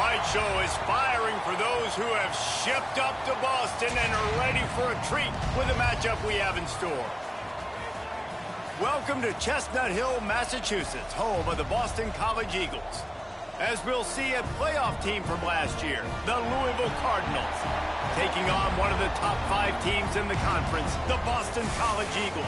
fight show is firing for those who have shipped up to Boston and are ready for a treat with the matchup we have in store. Welcome to Chestnut Hill, Massachusetts, home of the Boston College Eagles. As we'll see, a playoff team from last year, the Louisville Cardinals, taking on one of the top 5 teams in the conference, the Boston College Eagles.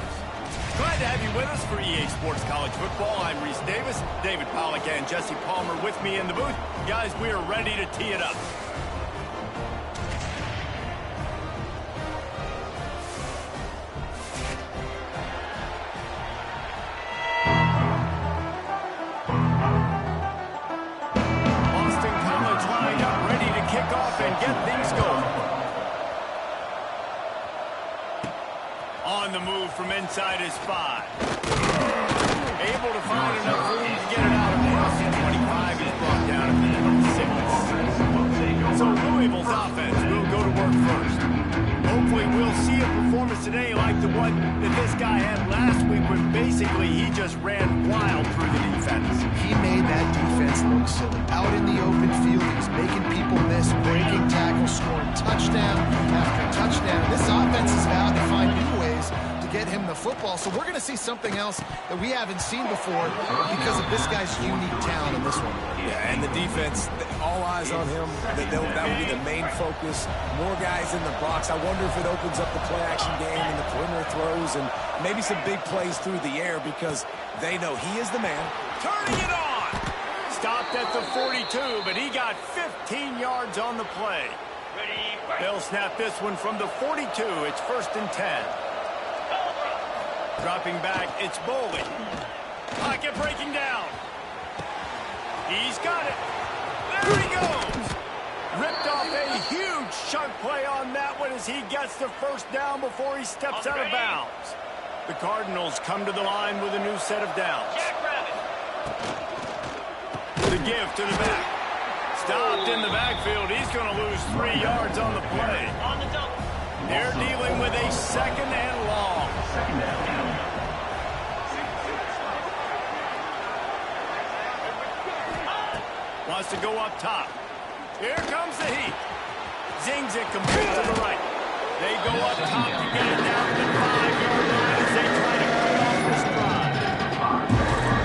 Glad to have you with us for EA Sports College Football. I'm Reese Davis, David Pollack and Jesse Palmer with me in the booth. Guys, we are ready to tee it up. Boston College lined up, ready to kick off and get things going. On the move from inside his 5. Able to find enough room to get it out across the 25. Is brought down at the 6. So Louisville's offense will go to work first. Hopefully we'll see a performance today like the one that this guy had last week when basically he just ran wild through the defense. He made that defense look silly. Out in the open field, he's making people miss, breaking tackles, scoring touchdown after touchdown. This offense is out to find new ways to get him the football. So we're going to see something else that we haven't seen before because of this guy's unique talent in this one. Yeah, and the defense, all eyes on him. That will be the main focus. More guys in the box. I wonder if it opens up the play-action game and the perimeter throws and maybe some big plays through the air because they know he is the man. Turning it on! Stopped at the 42, but he got 15 yards on the play. They'll snap this one from the 42. It's 1st and 10. Dropping back, it's Boley. Pocket breaking down. He's got it. There he goes. Ripped off a huge chunk play on that one as he gets the 1st down before he steps out of bounds. The Cardinals come to the line with a new set of downs. The give to the back. Stopped in the backfield. He's going to lose 3 yards on the play. They're dealing with a 2nd and long. Wants to go up top. Here comes the heat. Zings it complete to the right. They go up top to get it down to the 5-yard line as they try to cut off this drive.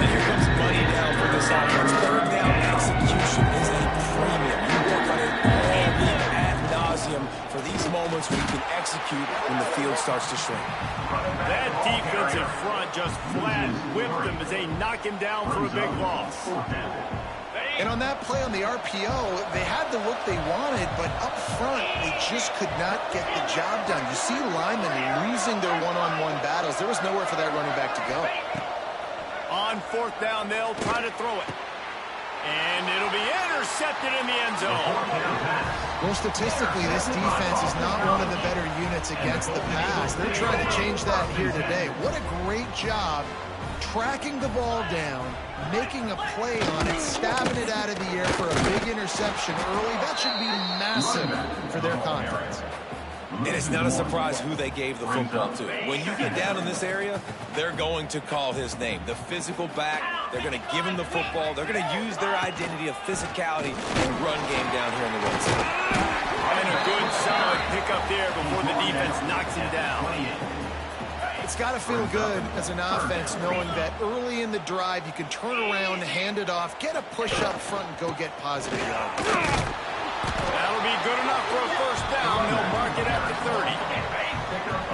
And here comes money down for this offense. 3rd down execution is a premium. You work on it all week ad nauseum for these moments where you can execute when the field starts to shrink. That defensive front just flat whipped him as they knock him down for a big loss. And on that play on the RPO, they had the look they wanted, but up front, they just could not get the job done. You see linemen losing their one-on-one battles. There was nowhere for that running back to go. On 4th down, they'll try to throw it. And it'll be intercepted in the end zone. Well, statistically, this defense is not one of the better units against the pass. They're trying to change that here today. What a great job tracking the ball down, making a play on it, stabbing it out of the air for a big interception early. That should be massive for their confidence. And it's not a surprise who they gave the football to. When you get down in this area, they're going to call his name. The physical back, they're going to give him the football. They're going to use their identity of physicality and run game down here on the right side. And a good, solid pickup there before the defense knocks him down. It's got to feel good as an offense knowing that early in the drive you can turn around, hand it off, get a push up front, and go get positive yards. That'll be good enough for a 1st down. They'll mark it at the 30.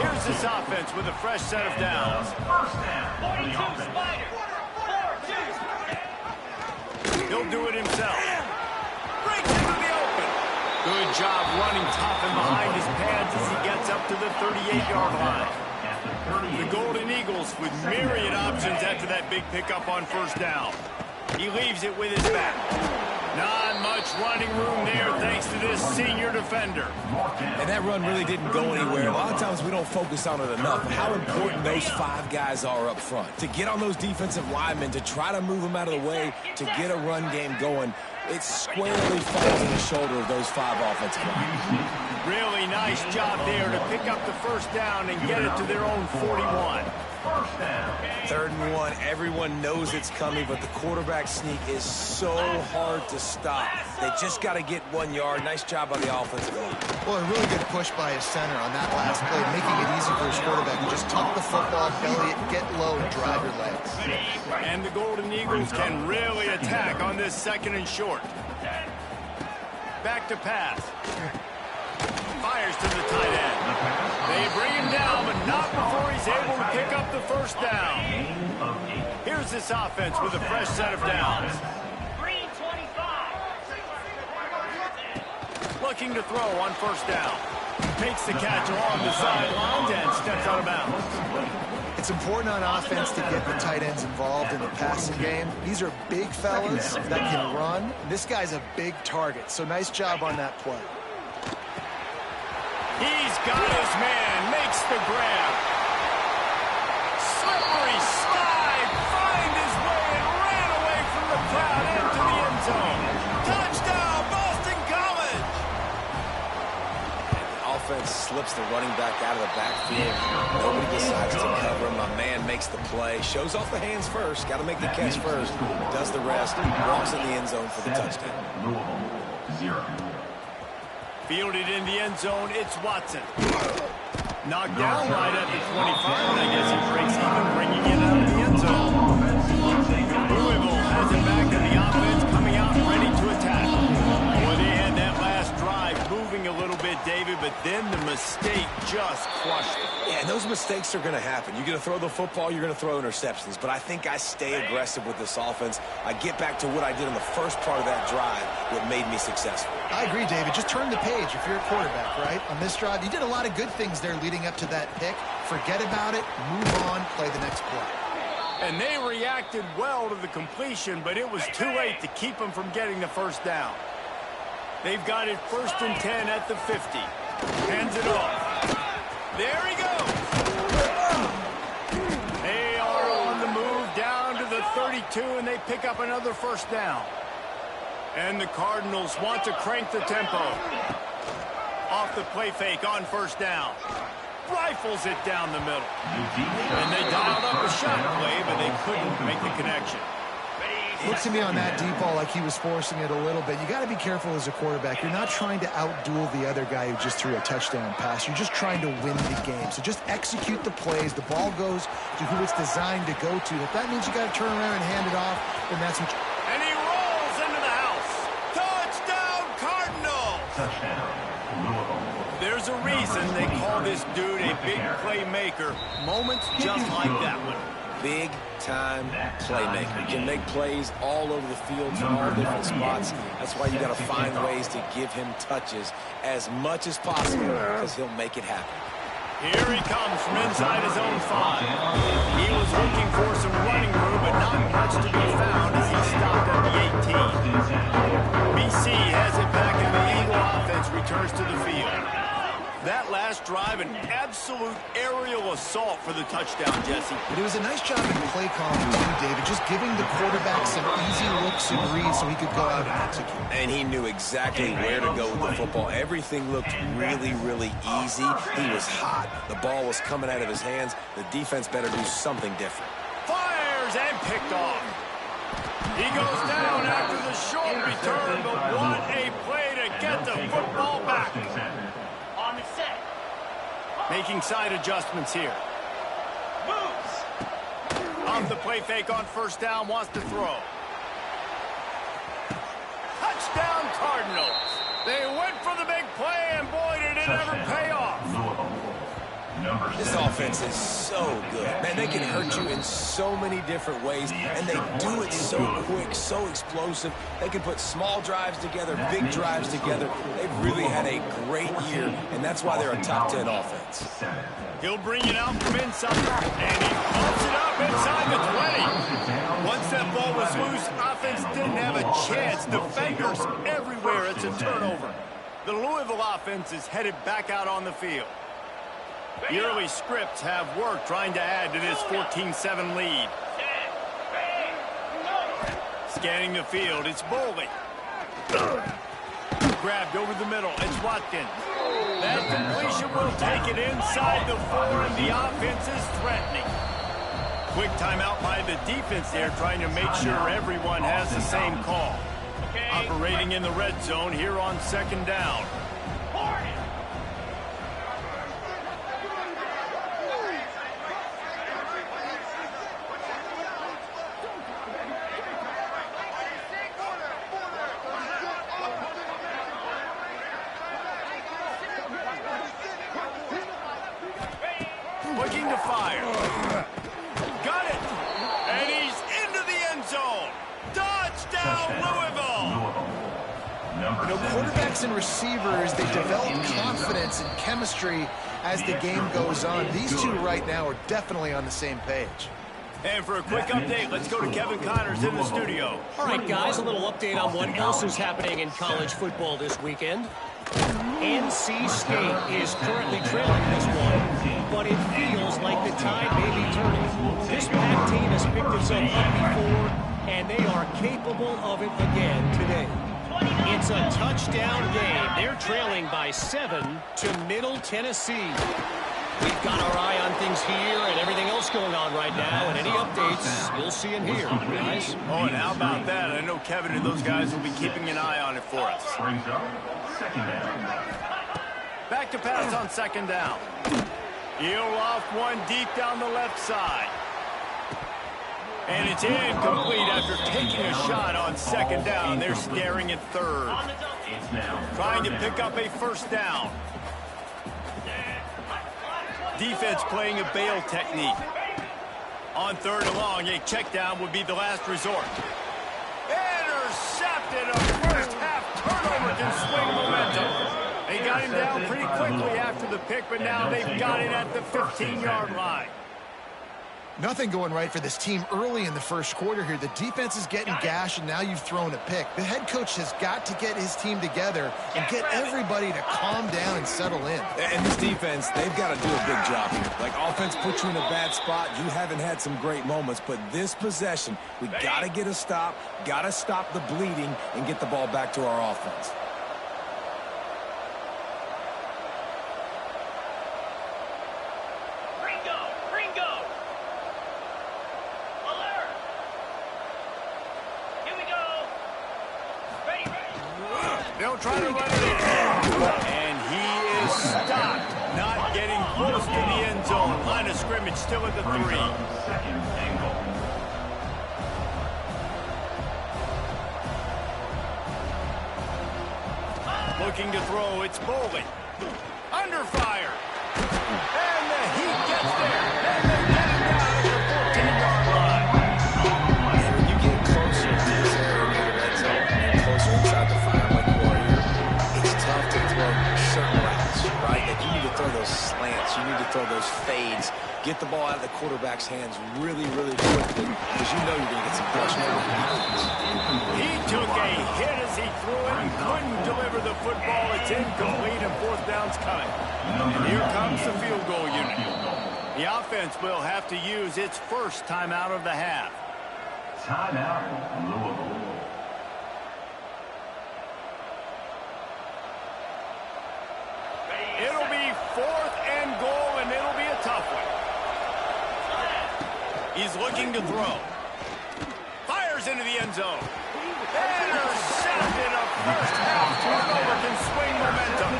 Here's this offense with a fresh set of downs. 42 Spider. 4-2. He'll do it himself. Breaks into the open. Good job running top and behind his pads as he gets up to the 38-yard line. The Golden Eagles with myriad options after that big pickup on 1st down. He leaves it with his back. Not much running room there thanks to this senior defender. And that run really didn't go anywhere. A lot of times we don't focus on it enough, how important those 5 guys are up front. To get on those defensive linemen, to try to move them out of the way, to get a run game going, it squarely falls on the shoulder of those 5 offensive linemen. Really nice job there to pick up the 1st down and get it to their own 41. 3rd and 1. Everyone knows it's coming, but the quarterback sneak is so hard to stop. They just got to get 1 yard. Nice job by the offensive line. Well, a really good push by his center on that last play, making it easy for his quarterback to just tuck the football, belly it, get low, and drive your legs. And the Golden Eagles can really attack on this 2nd and short. Back to pass. Fires to the tight end. They bring him down, but not before he's able to pick up the 1st down. Here's this offense with a fresh set of downs. Looking to throw on 1st down. Makes the catch along the sidelines and steps out of bounds. It's important on offense to get the tight ends involved in the passing game. These are big fellas that can run. This guy's a big target, so nice job on that play. He's got his man, makes the grab. Slippery slide, find his way and ran away from the crowd into the end zone. Touchdown, Boston College! And the offense slips the running back out of the backfield. Nobody decides to cover him. My man makes the play, shows off the hands first, got to make the catch first, does the rest, walks in the end zone for the touchdown. Fielded in the end zone, it's Watson. Knocked down right at the 25, and I guess he breaks even, bringing it out of the end zone. Louisville has it back, and the offense coming out ready to attack. Boy, they had that last drive moving a little bit, David, but then the mistake just crushed it. Yeah, and those mistakes are going to happen. You're going to throw the football, you're going to throw interceptions. But I think I stay aggressive with this offense. I get back to what I did in the first part of that drive that made me successful. I agree, David. Just turn the page if you're a quarterback, right? On this drive, you did a lot of good things there leading up to that pick. Forget about it, move on, play the next play. And they reacted well to the completion, but it was too late to keep them from getting the 1st down. They've got it 1st and 10 at the 50. Hands it off. There he goes. They are on the move down to the 32, and they pick up another 1st down. And the Cardinals want to crank the tempo. Off the play fake on 1st down. Rifles it down the middle. And they dialed up a shot play, but they couldn't make the connection. Looks to me on that deep ball like he was forcing it a little bit. You got to be careful as a quarterback. You're not trying to outduel the other guy who just threw a touchdown pass. You're just trying to win the game. So just execute the plays. The ball goes to who it's designed to go to. If that means you got to turn around and hand it off, then that's what you... And he rolls into the house. Touchdown, Cardinals! Touchdown, Louisville. There's a reason they call this dude a big playmaker. Moments just like that one. Big-time playmaker. Can make plays all over the field from all different spots. That's why you got to find ways to give him touches as much as possible because he'll make it happen. Here he comes from inside his own 5. He was looking for some running room, but not much to be found as he stopped at the 18. BC has it back, and the Eagle offense returns to the field. That last drive, an absolute aerial assault for the touchdown, Jesse. But it was a nice job in play calling too, David, just giving the quarterback some easy looks and reads so he could go out and execute. And he knew exactly where to go with the football. Everything looked really, really easy. He was hot. The ball was coming out of his hands. The defense better do something different. Fires and picked off. He goes down after the short return, but what a play to get the football back. On the set. Making side adjustments here. Moves. Off the play fake on 1st down, wants to throw. Touchdown Cardinals. They went for the big play, and boy, did it ever pay off. This offense is so good. Man, they can hurt you in so many different ways, and they do it so quick, so explosive. They can put small drives together, big drives together. They've really had a great year, and that's why they're a top 10 offense. He'll bring it out from inside, and he pumps it up inside the 20. Once that ball was loose, offense didn't have a chance. Defenders everywhere. It's a turnover. The Louisville offense is headed back out on the field. The early scripts have worked trying to add to this 14-7 lead. Scanning the field, it's Boley. Grabbed over the middle, it's Watkins. That completion will take it inside the 4, and the offense is threatening. Quick timeout by the defense there, trying to make sure everyone has the same call. Operating in the red zone here on second down. Looking to fire. Got it. And he's into the end zone. Touchdown, Louisville. You know, quarterbacks and receivers, they develop confidence and chemistry as the game goes on. These two right now are definitely on the same page. And for a quick update, let's go to Kevin Connors in the studio. All right, guys, a little update on what else is happening in college football this weekend. NC State is currently trailing this one, but it feels like the tide may be turning. This Pac team has picked itself up before, and they are capable of it again today. It's a touchdown game. They're trailing by 7 to Middle Tennessee. We've got our eye on things here and everything else going on right now, and any updates you'll see and hear, guys. Oh, and how about that? I know Kevin and those guys will be keeping an eye on it for us. Back to pass on second down. He'll off one deep down the left side. And it's incomplete after taking a shot on second down. They're staring at third. Trying to pick up a first down. Defense playing a bail technique. On third and long, a check down would be the last resort. Intercepted. A first half turnover can swing momentum. They got him down pretty quickly after the pick, but now they've got it at the 15-yard line. Nothing going right for this team early in the first quarter here. The defense is getting gashed, and now you've thrown a pick. The head coach has got to get his team together and get everybody to calm down and settle in. And this defense, they've got to do a big job here. Like, offense puts you in a bad spot. You haven't had some great moments, but this possession, we got to get a stop, got to stop the bleeding, and get the ball back to our offense. They'll try to run it in. And he is stopped. Not getting close to the end zone. Line of scrimmage still at the 3. Looking to throw. It's Bowling. Under fire. And the heat gets there. And they get it down at the 14-yard line. And when you get closer to this area in the red zone and closer inside the 5 like you are here, it's tough to throw certain routes, right? Like you need to throw those slants. You need to throw those fades. Get the ball out of the quarterback's hands really, really quickly because you know you're going to get some pressure on the defense. He took a hit as he threw it and couldn't deliver the football. It's incomplete and fourth down's coming. And here comes the field goal unit. The offense will have to use its first timeout of the half. Timeout, Louisville. It'll be 4th and goal, and it'll be a tough one. He's looking to throw. Fires into the end zone. Intercepted. A first half turnover can swing momentum.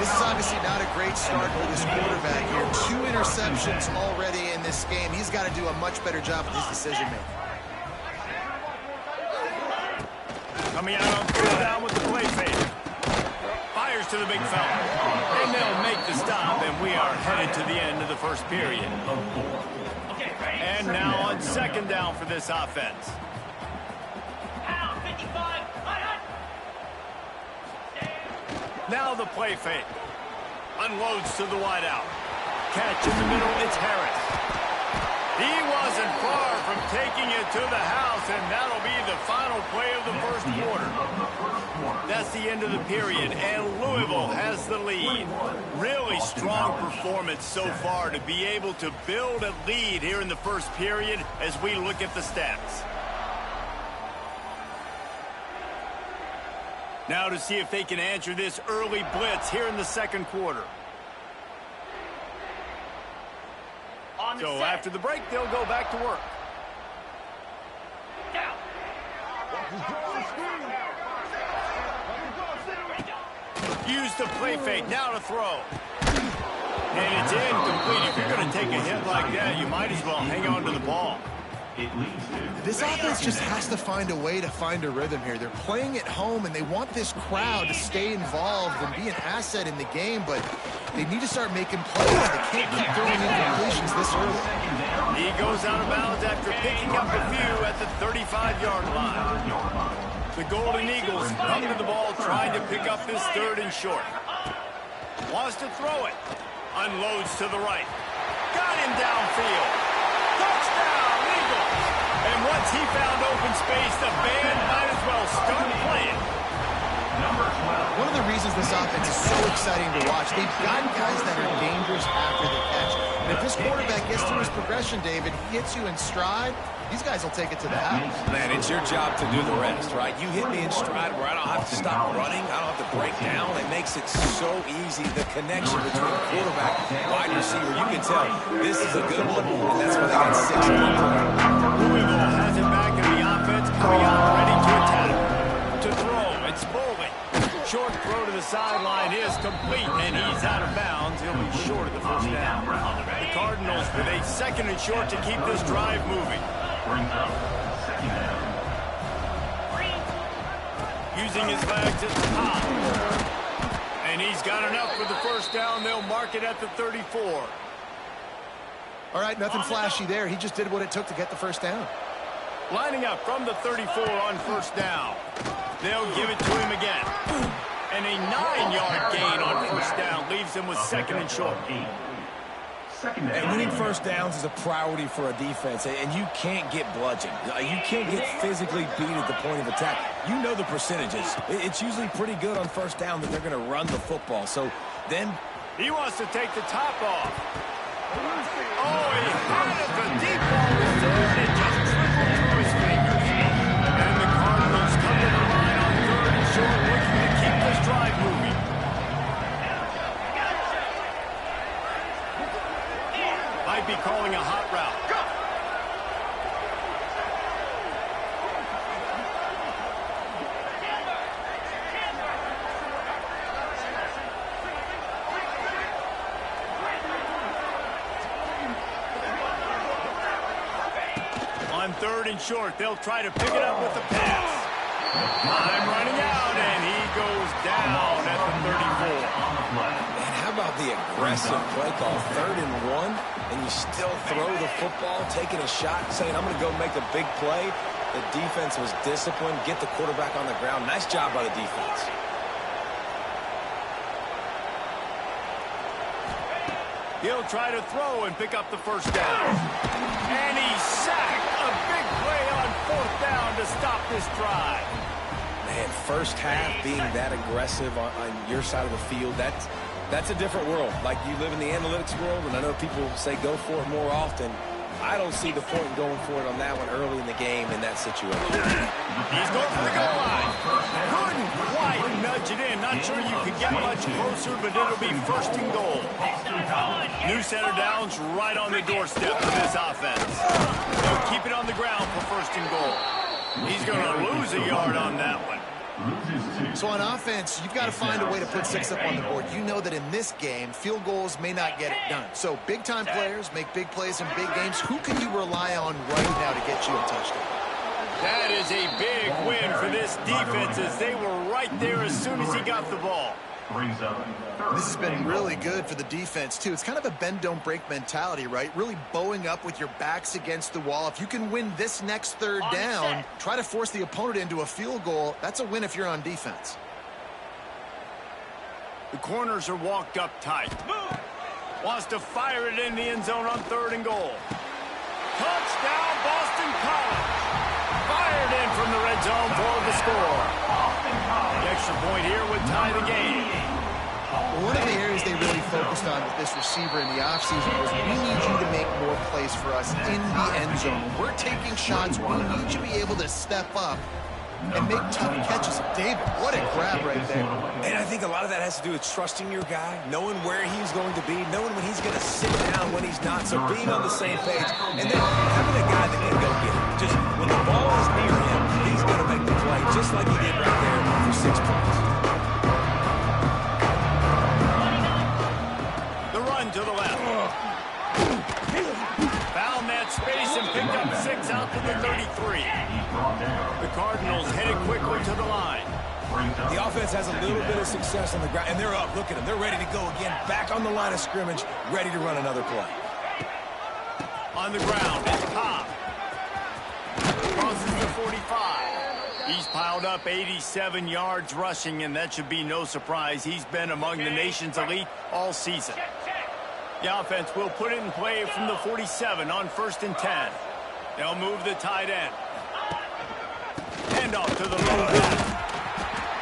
This is obviously not a great start for this quarterback here. 2 interceptions already in this game. He's got to do a much better job with his decision-making. Coming out on third down with the play fake. Fires to the big fella. And they'll make the stop, and we are headed to the end of the first period. And now on second down for this offense. Now the play fake. Unloads to the wideout. Catch in the middle, it's Harris. He wasn't far from taking it to the house, and that'll be the final play of the first quarter. That's the end of the period, and Louisville has the lead. Really strong performance so far to be able to build a lead here in the first period as we look at the stats. Now to see if they can answer this early blitz here in the second quarter. On So after the break, they'll go back to work. Use the play fake, now to throw. And it's incomplete. If you're going to take a hit like that, you might as well hang on to the ball. This offense just has to find a way to find a rhythm here. They're playing at home, and they want this crowd to stay involved and be an asset in the game, but they need to start making plays. They can't keep throwing incompletions this early. He goes out of bounds after picking up a few at the 35-yard line. The Golden Eagles come to the ball trying to pick up this 3rd and short. Wants to throw it. Unloads to the right. Got him downfield. Touchdown, Eagles. And once he found open space, the band might as well start playing. One of the reasons this offense is so exciting to watch, they've got guys that are dangerous after the catch. And if this quarterback gets through his progression, David, he hits you in stride, these guys will take it to the house. Man, it's your job to do the rest, right? You hit me in stride where I don't have to stop running. I don't have to break down. It makes it so easy. The connection between quarterback and wide receiver, you can tell this is a good one, and that's why they got 6 of them. Louisville has it back in the offense, coming out ready to attack. To throw, it's Bowling. Short throw to the sideline is complete, and he's out of bounds. He'll be short of the first down. The Cardinals with a 2nd and short to keep this drive moving. Using his legs at the top. And he's got enough for the first down. They'll mark it at the 34. All right, nothing flashy there. He just did what it took to get the first down. Lining up from the 34 on first down. They'll give it to him again. And a 9-yard gain on first down leaves him with 2nd and short. And winning first downs is a priority for a defense, and you can't get bludgeoned. You can't get physically beat at the point of attack. You know the percentages. It's usually pretty good on first down that they're going to run the football. So then he wants to take the top off. Oh, he had it. The deep ball was there, and it just trickled through his fingers. And the Cardinals come to the line on 3rd and short, looking to keep this drive moving. Might be calling a hot route. Go! On 3rd and short, they'll try to pick it up with the pass. Time running out, and he goes down at the 34. Man, how about the aggressive play call? 3rd and 1, and you still throw the football, taking a shot, saying, I'm going to go make a big play. The defense was disciplined, get the quarterback on the ground. Nice job by the defense. He'll try to throw and pick up the first down. And he's sacked. A big play on 4th down to stop this drive. Man, first half being that aggressive on your side of the field, that's a different world. Like, you live in the analytics world, and I know people say go for it more often. I don't see the point in going for it on that one early in the game in that situation. He's going for the goal line. Couldn't quite nudge it in. Not sure you could get much closer, but it'll be 1st and goal. New center downs right on the doorstep of this offense. They'll keep it on the ground for 1st and goal. He's going to lose a yard on that one. So on offense, you've got to find a way to put 6 up on the board. You know that in this game, field goals may not get it done. So big-time players make big plays in big games. Who can you rely on right now to get you a touchdown? That is a big win for this defense, as they were right there as soon as he got the ball. This has been really good for the defense, too. It's kind of a bend-don't-break mentality, right? Really bowing up with your backs against the wall. If you can win this next 3rd down, try to force the opponent into a field goal. That's a win if you're on defense. The corners are walked up tight. Wants to fire it in the end zone on 3rd and goal. Touchdown, Boston College. Fired in from the red zone for the score. The extra point here would tie the game. Well, one of the areas they really focused on with this receiver in the offseason was, we need you to make more plays for us in the end zone. We're taking shots. We need you to be able to step up and make tough catches. David, what a grab right there. And I think a lot of that has to do with trusting your guy, knowing where he's going to be, knowing when he's going to sit down, when he's not, so being on the same page, and then having a guy that can go get it. Just when the ball is near him, he's going to make the play, just like he did right there for 6 points. The run to the left. Found that space and picked up 6 out to the 33. The Cardinals headed quickly to the line. The offense has a little bit of success on the ground, and they're up. Look at them. They're ready to go again, back on the line of scrimmage, ready to run another play. On the ground, it's Cobb. Crosses the 45. He's piled up 87 yards rushing, and that should be no surprise. He's been among the nation's elite all season. The offense will put it in play from the 47 on 1st and 10. They'll move the tight end. Hand off to the low back.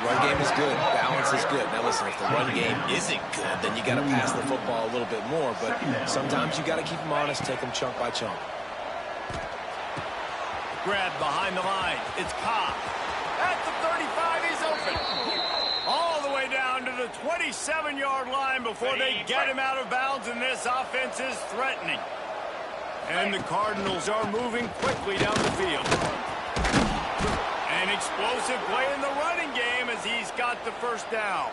Run game is good. Balance is good. Now listen, if the run game isn't good, then you got to pass the football a little bit more. But sometimes you got to keep them honest, take them chunk by chunk. Grab behind the line. It's Cobb. At the 35, he's open. All the way down to the 27-yard line before they get him out of bounds, and this offense is threatening. And the Cardinals are moving quickly down the field. An explosive play in the running game as he's got the first down.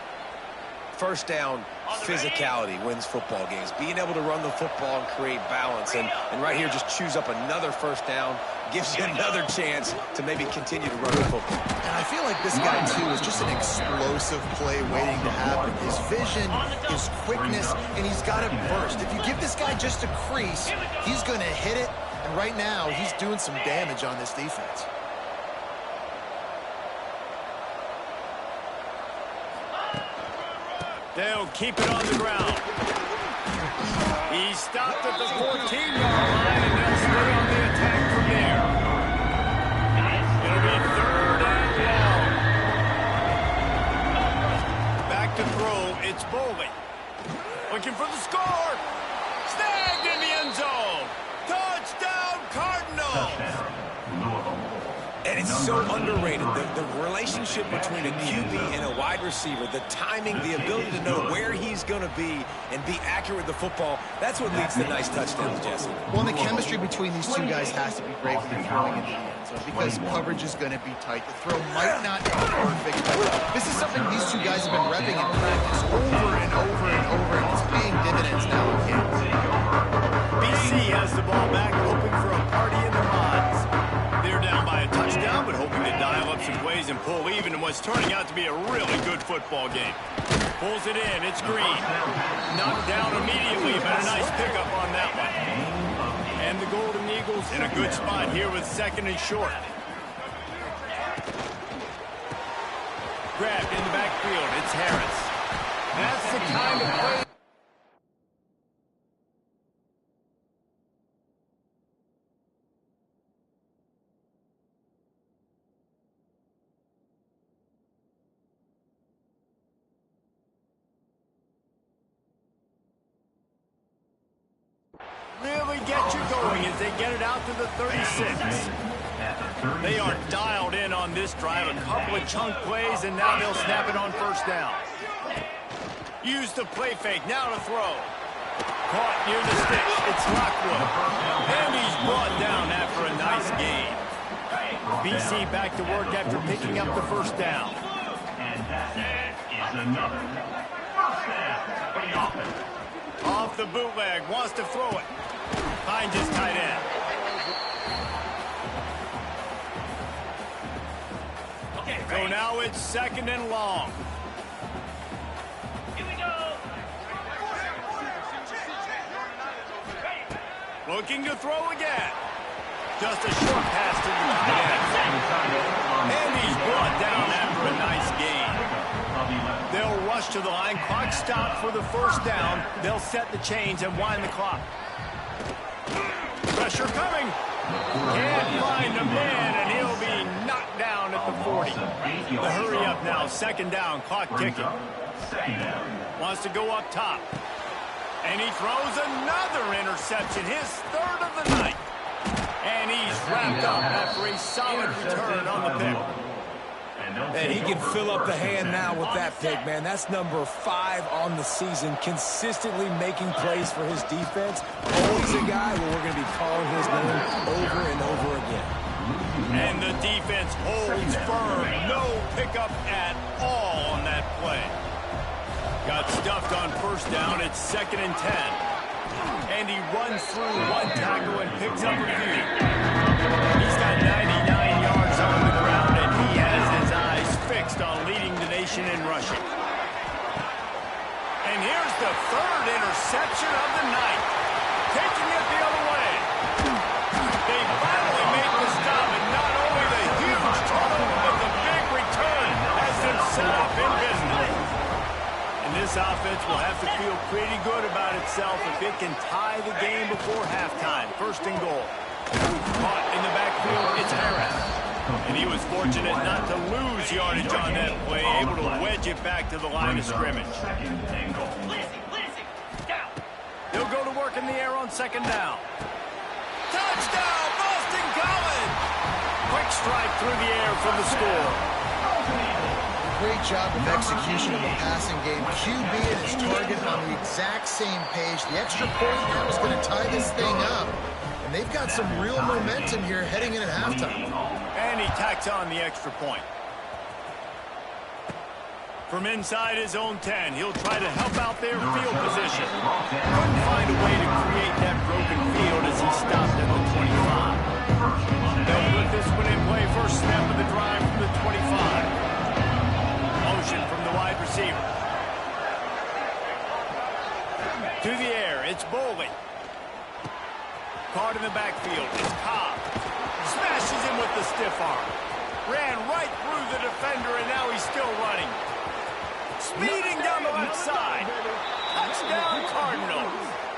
First down, physicality wins football games. Being able to run the football and create balance. And right here, just choose up another first down. Gives you another chance to maybe continue to run the football. And I feel like this guy, too, is just an explosive play waiting to happen. His vision, his quickness, and he's got it burst. If you give this guy just a crease, he's going to hit it. And right now, he's doing some damage on this defense. They'll keep it on the ground. He stopped at the 14-yard line, and they'll stay on the attack from there. It'll be 3rd and long. Back to throw, it's Bowling. Looking for the score. Snagged in the end zone. Touchdown, Cardinals. And it's so underrated, the relationship between a QB and a wide receiver, the timing, the ability to know where he's going to be and be accurate with the football, that's what leads to nice touchdowns, Jesse. Well, the chemistry between these two guys has to be great when you're throwing into the end zone because coverage is going to be tight. The throw might not be perfect, but this is something these two guys have been repping in practice over and over and over, and it's paying dividends now in games. BC has the ball back, hoping for a party in the mods. They're down by a touchdown, but hoping to dial up some plays and pull even in what's turning out to be a really good football game. Pulls it in, it's Green. Knocked down immediately, but a nice pickup on that one. And the Golden Eagles in a good spot here with 2nd and short. Grabbed in the backfield, it's Harris. That's the kind of play. Really get you going as they get it out to the 36. They are dialed in on this drive. A couple of chunk plays, and now they'll snap it on 1st down. Use the play fake. Now to throw. Caught near the stick. It's Lockwood. And he's brought down after a nice gain. BC back to work after picking up the 1st down. And that is another first down for the offense. Off the bootleg, wants to throw it. Finds his tight end. So now it's 2nd and long. Here we go. Looking to throw again. Just a short pass to the tight end. And he's brought down after a nice gain. They'll rush to the line. Clock stopped for the 1st down. They'll set the chains and wind the clock. Pressure coming. Can't find a man, and he'll be knocked down at the 40. The hurry up now. 2nd down. Clock ticking. Wants to go up top. And he throws another interception. His 3rd of the night. And he's wrapped up after a solid return on the pick. And he can fill up the hand now with that pick, man. That's number 5 on the season, consistently making plays for his defense. Always a guy where we're going to be calling his name over and over again. And the defense holds firm. No pickup at all on that play. Got stuffed on first down. It's 2nd and 10. And he runs through one tackle and picks up a few. He's got 99 yards on the ground, and he has his eyes fixed on leading the nation in rushing. And here's the 3rd interception of the night. Taking it the other way. They finally make the stop, and not only the huge turnover, but the big return has them set up in business. And this offense will have to feel pretty good about itself if it can tie the game before halftime. 1st and goal. Caught in the backfield, it's Harris. And he was fortunate not to lose yardage on that play, able to wedge it back to the line of scrimmage. He'll go to work in the air on 2nd down. Touchdown, Boston College! Quick strike through the air for the score. Great job of execution in the passing game. QB and his target on the exact same page. The extra point now is going to tie this thing up. And they've got some real momentum here heading in at halftime. And he tacks on the extra point. From inside his own 10, he'll try to help out their field position. Couldn't find a way to create that broken field as he stopped at the 25. They'll put this one in play. First snap of the drive from the 25. Motion from the wide receiver. To the air, it's Boley. Caught in the backfield, it's Cobb. Smashes him with the stiff arm. Ran right through the defender, and now he's still running. Speeding down the left side. Touchdown, Cardinals.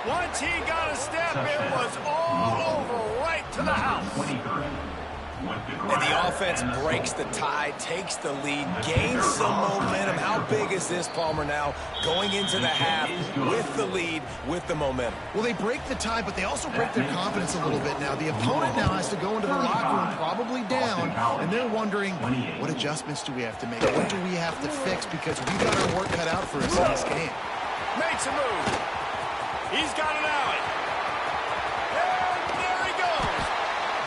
Once he got a step, it was all over right to the house. And the offense breaks the tie, takes the lead, gains some momentum. How big is this, Palmer, now going into the half with the lead, with the momentum? Well, they break the tie, but they also break their confidence a little bit now. The opponent now has to go into the locker room probably down, and they're wondering, what adjustments do we have to make? What do we have to fix? Because we've got our work cut out for us in this game. Makes a move. He's got an alley. And there he goes.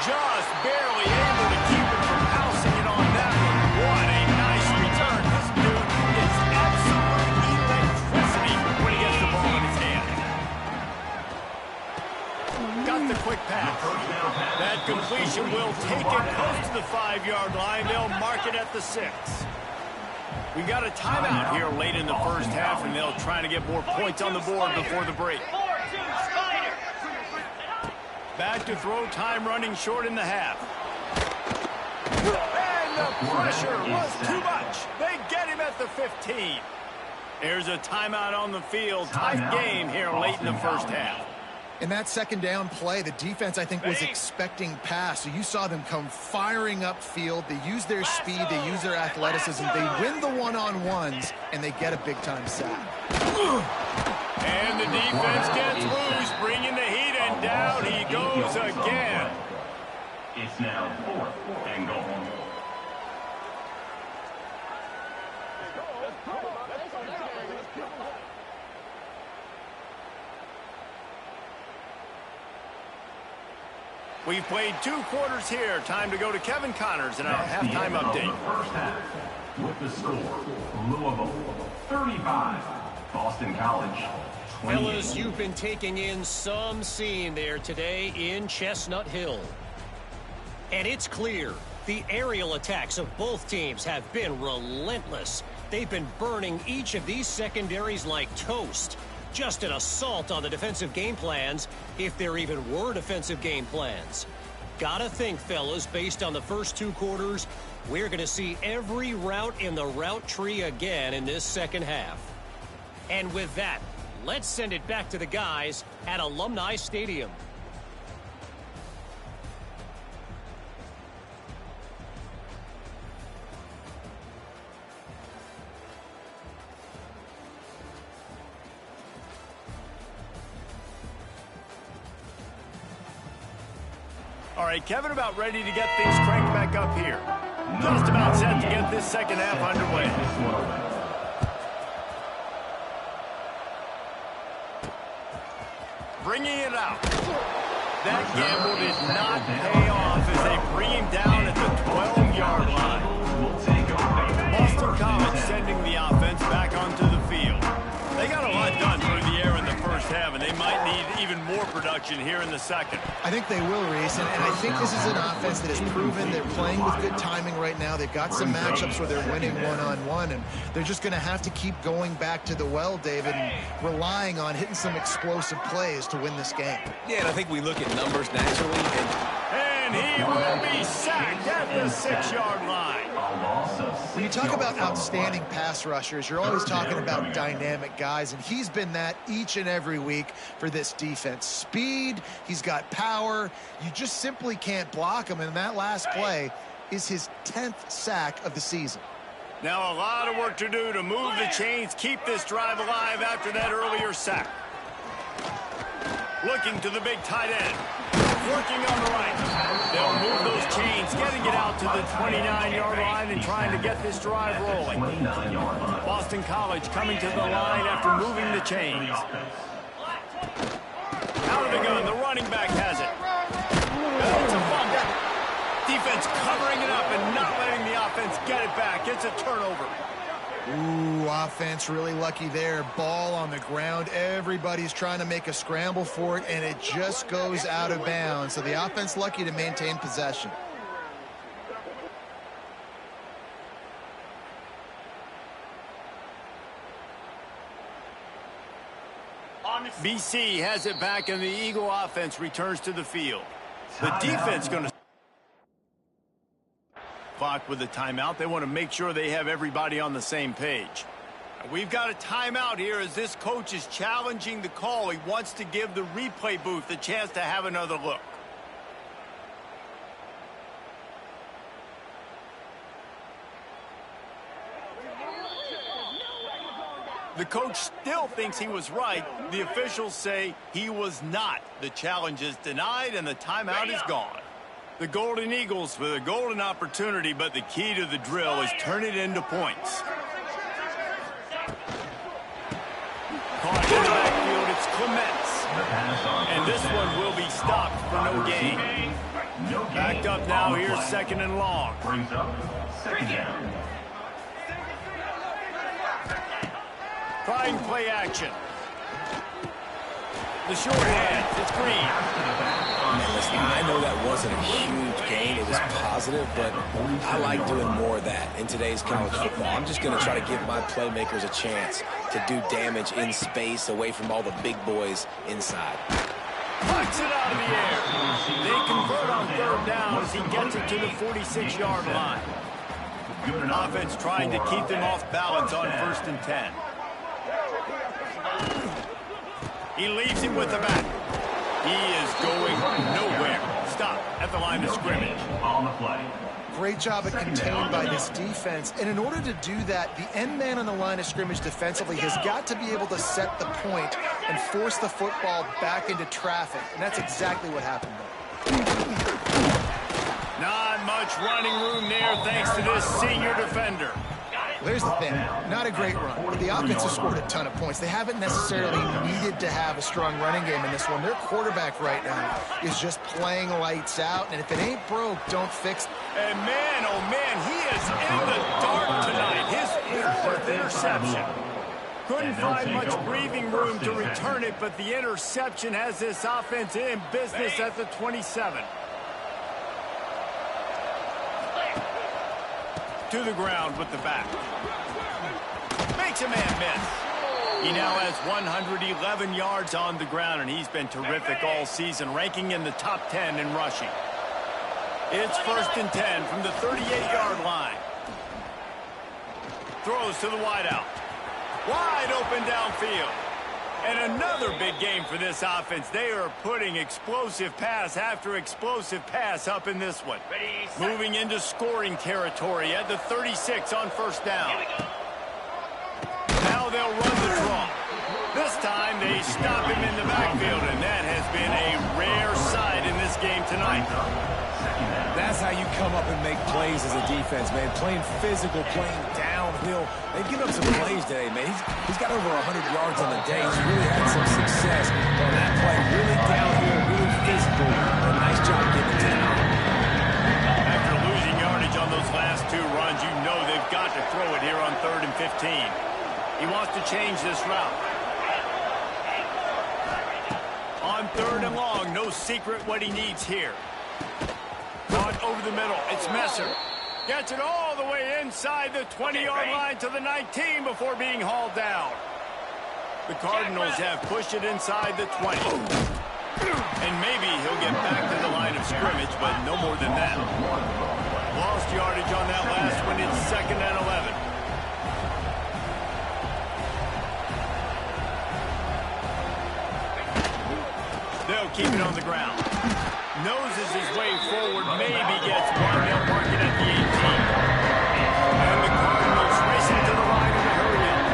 Just barely able to keep him from housing it on that one. What a nice return. This dude is absolute electricity when he gets the ball in his hand. Got the quick pass. That completion will take it close to the 5-yard line. They'll mark it at the 6. We got a timeout here late in the first half, and they'll try to get more points on the board before the break. Back to throw, time running short in the half. And the pressure was too much. They get him at the 15. There's a timeout on the field. Tight game here late in the first half. In that 2nd down play, the defense, I think, was expecting pass. So you saw them come firing upfield. They use their speed. They use their athleticism. They win the one-on-ones, and they get a big-time sack. And the defense gets loose, bringing the heat, and down he goes again. It's now 4th and goal. We've played 2 quarters here. Time to go to Kevin Connors in our halftime update. First half, with the score, Louisville 35, Boston College 28. Fellas, you've been taking in some scene there today in Chestnut Hill. And it's clear the aerial attacks of both teams have been relentless. They've been burning each of these secondaries like toast. Just an assault on the defensive game plans, if there even were defensive game plans. Gotta think, fellas, based on the first 2 quarters, we're gonna see every route in the route tree again in this second half. And with that, let's send it back to the guys at Alumni Stadium. All right, Kevin, about ready to get things cranked back up here. Just about set to get this second half underway. Bringing it out. That gamble did not pay off as they bring him down at the 12-yard line. Boston College sending the offense back onto the field. They got a lot done through the air in the first half, and they might need even more production here in the second. I think they will, Reese, and I think this is an offense that has proven they're playing with good timing right now. They've got some matchups where they're winning one-on-one, and they're just going to have to keep going back to the well, David, and relying on hitting some explosive plays to win this game. Yeah, and I think we look at numbers naturally, and he will be sacked at the 6-yard line. When you talk about outstanding pass rushers, you're always talking about dynamic guys, and he's been that each and every week for this defense. Speed, he's got power. You just simply can't block him, and that last play is his 10th sack of the season. Now a lot of work to do to move the chains, keep this drive alive after that earlier sack. Looking to the big tight end. Working on the right. They'll move those chains, getting it out to the 29-yard line and trying to get this drive rolling. Boston College coming to the line after moving the chains. Out of the gun, the running back has it. It's a fumble. Defense covering it up and not letting the offense get it back. It's a turnover. Ooh, offense really lucky there. Ball on the ground. Everybody's trying to make a scramble for it, and it just goes out of bounds. So the offense lucky to maintain possession. BC has it back, and the Eagle offense returns to the field. The defense going to clock with a timeout. They want to make sure they have everybody on the same page. We've got a timeout here as this coach is challenging the call. He wants to give the replay booth a chance to have another look. The coach still thinks he was right. The officials say he was not. The challenge is denied and the timeout is gone. The Golden Eagles with a golden opportunity, but the key to the drill is turn it into points. Caught in the backfield, it's Clements. And this one will be stopped for no gain. Backed up now, here's second and long. Brings up second down. Trying play action. The short hand, it's Green. Listen, I know that wasn't a huge gain. It was positive, but I like doing more of that in today's college football. I'm just going to try to give my playmakers a chance to do damage in space away from all the big boys inside. Knocks it out of the air. They convert on third down as he gets it to the 46-yard line. Offense trying to keep them off balance on 1st and 10. He leaves him with the back. He is going nowhere. Stop at the line of scrimmage. On the play. Great job of contained by this defense. And in order to do that, the end man on the line of scrimmage defensively has got to be able to set the point and force the football back into traffic. And that's exactly what happened there. Not much running room there thanks to this senior defender. Well, here's the thing. Not a great run, but the offense has scored a ton of points. They haven't necessarily needed to have a strong running game in this one. Their quarterback right now is just playing lights out, and if it ain't broke, don't fix it. And man, oh man, he is in the dark tonight. His 4th interception. Couldn't find much breathing room to return it, but the interception has this offense in business at the 27. To the ground with the back. Makes a man miss. He now has 111 yards on the ground, and he's been terrific all season, ranking in the top 10 in rushing. It's 1st and 10 from the 38-yard line. Throws to the wideout. Wide open downfield. And another big game for this offense. They are putting explosive pass after explosive pass up in this one. Moving into scoring territory at the 36 on 1st down. Now they'll run the draw. This time they stop him in the backfield, and that has been a rare sight in this game tonight. That's That's how you come up and make plays as a defense, man. Playing physical, playing downhill. They've given up some plays today, man. He's got over 100 yards on the day. He's really had some success on that play. Really downhill, really physical. A nice job getting it down. After losing yardage on those last two runs, you know they've got to throw it here on 3rd and 15. He wants to change this route. On 3rd and long, no secret what he needs here. Gone over the middle. It's Messer. Gets it all the way inside the 20-yard line to the 19 before being hauled down. The Cardinals have pushed it inside the 20. And maybe he'll get back to the line of scrimmage, but no more than that. Lost yardage on that last one. It's 2nd and 11. They'll keep it on the ground. Noses his way forward, maybe gets one. They'll mark it at the 18. And the Cardinals racing to the line in a hurry up.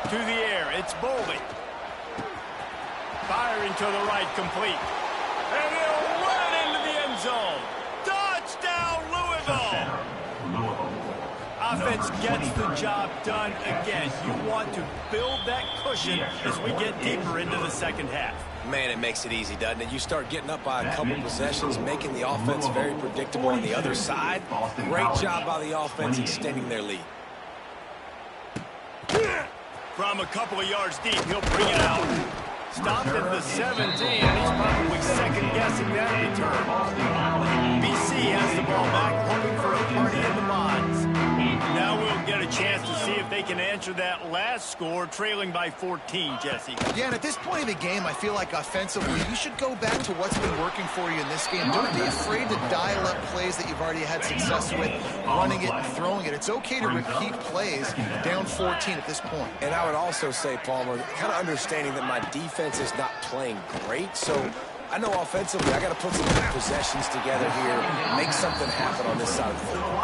To the air, it's Boldy. Firing to the right, complete. And he'll run it into the end zone. Touchdown, Louisville! Offense gets the job done again. You want to build that cushion as we get deeper into the second half. Man, it makes it easy, doesn't it? You start getting up by a couple possessions, making the offense very predictable on the other side. Great job by the offense extending their lead. From a couple of yards deep, he'll bring it out. Stopped at the 17, and he's probably second-guessing that return. BC has the ball back, hoping for a party in the mods. Now we'll get a chance to see if they can answer that last score, trailing by 14, Jesse. Yeah, and at this point of the game, I feel like offensively, you should go back to what's been working for you in this game. Don't be afraid to dial up plays that you've already had success with, running it and throwing it. It's okay to repeat plays down 14 at this point. And I would also say, Palmer, kind of understanding that my defense is not playing great, so I know offensively I got to put some good possessions together here, make something happen on this side of the football.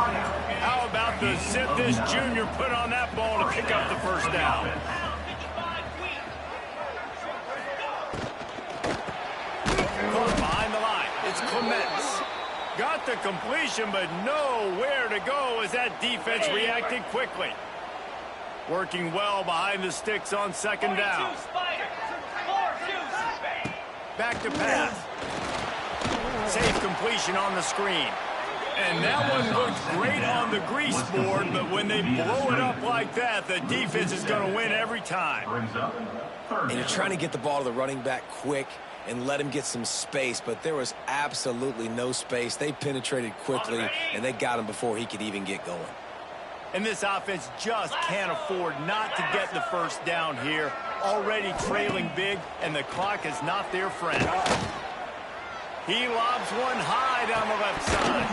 How about the zip this junior put on that ball to pick up the first down? Caught behind the line. It's Clements. Got the completion, but nowhere to go as that defense reacted quickly. Working well behind the sticks on 2nd down. Back to pass. Safe completion on the screen. And that one looked great on the grease board, but when they blow it up like that, the defense is going to win every time. And you're trying to get the ball to the running back quick and let him get some space, but there was absolutely no space. They penetrated quickly, and they got him before he could even get going. And this offense just can't afford not to get the first down here. Already trailing big, and the clock is not their friend. He lobs one high down the left side.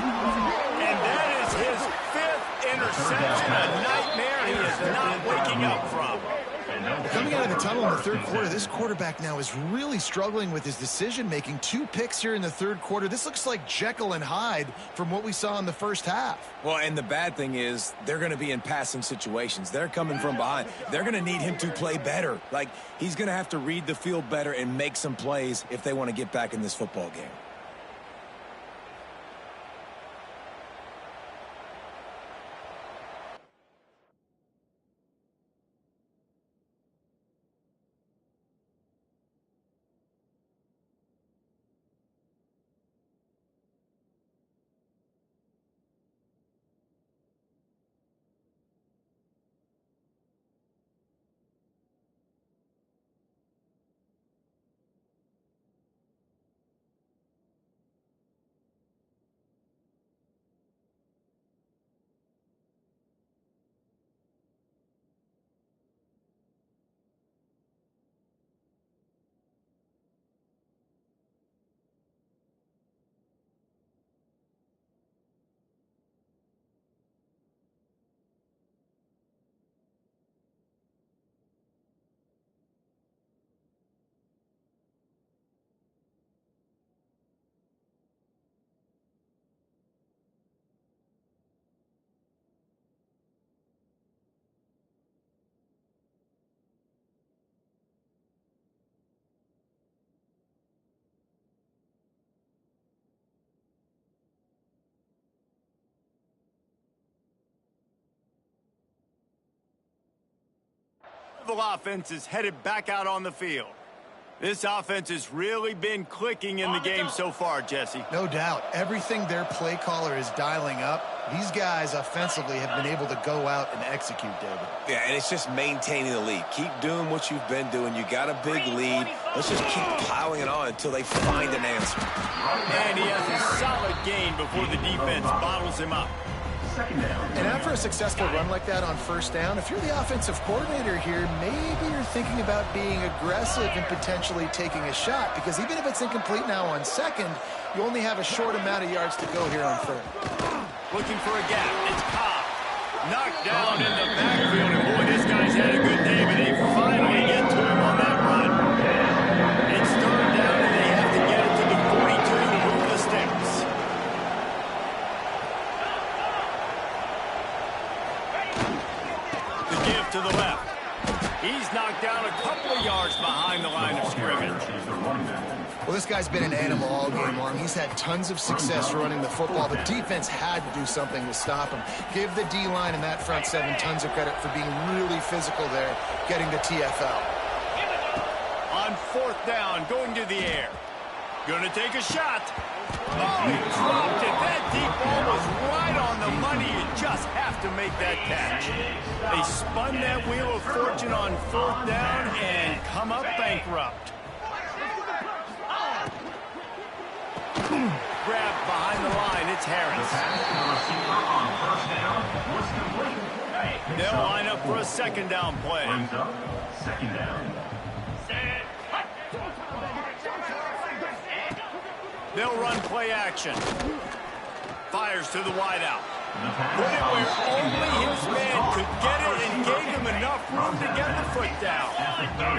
And that is his 5th interception, a nightmare he is not waking up from. Coming out of the tunnel in the 3rd quarter, this quarterback now is really struggling with his decision-making. 2 picks here in the 3rd quarter. This looks like Jekyll and Hyde from what we saw in the first half. Well, and the bad thing is they're going to be in passing situations. They're coming from behind. They're going to need him to play better. Like, he's going to have to read the field better and make some plays if they want to get back in this football game. Louisville offense is headed back out on the field. This offense has really been clicking in the game so far, Jesse. No doubt. Everything their play caller is dialing up, these guys offensively have been able to go out and execute, David. Yeah, and it's just maintaining the lead. Keep doing what you've been doing. You got a big lead. Let's just keep piling it on until they find an answer. And he has a solid gain before the defense bottles him up. And after a successful run like that on first down, if you're the offensive coordinator here, maybe you're thinking about being aggressive and potentially taking a shot, because even if it's incomplete now on second, you only have a short amount of yards to go here on third. Looking for a gap. It's Cobb. Knocked down in the backfield, and boy, this guy's had a good day, but they finally get to him on that run. It's third down, and they have to get it to the 42 to move the sticks. The give to the left. He's knocked down a couple of yards behind the line of scrimmage. Well, this guy's been an animal all game long. He's had tons of success running the football. The defense had to do something to stop him. Give the D-line and that front seven tons of credit for being really physical there, getting the TFL. On fourth down, going to the air. Gonna take a shot. Oh, he dropped it. That deep ball was right on the money. You just have to make that catch. They spun that wheel of fortune on fourth down and come up bankrupt. Grabbed behind the line. It's Harris. They'll line up for a second down play. Second down. They'll run play action. Fires to the wideout. Put it where only his man could get it and gave him enough room to get the foot down.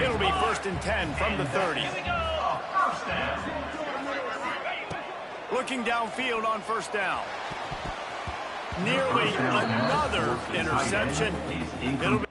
It'll be 1st and 10 from the 30. Looking downfield on first down. Nearly another interception. It'll be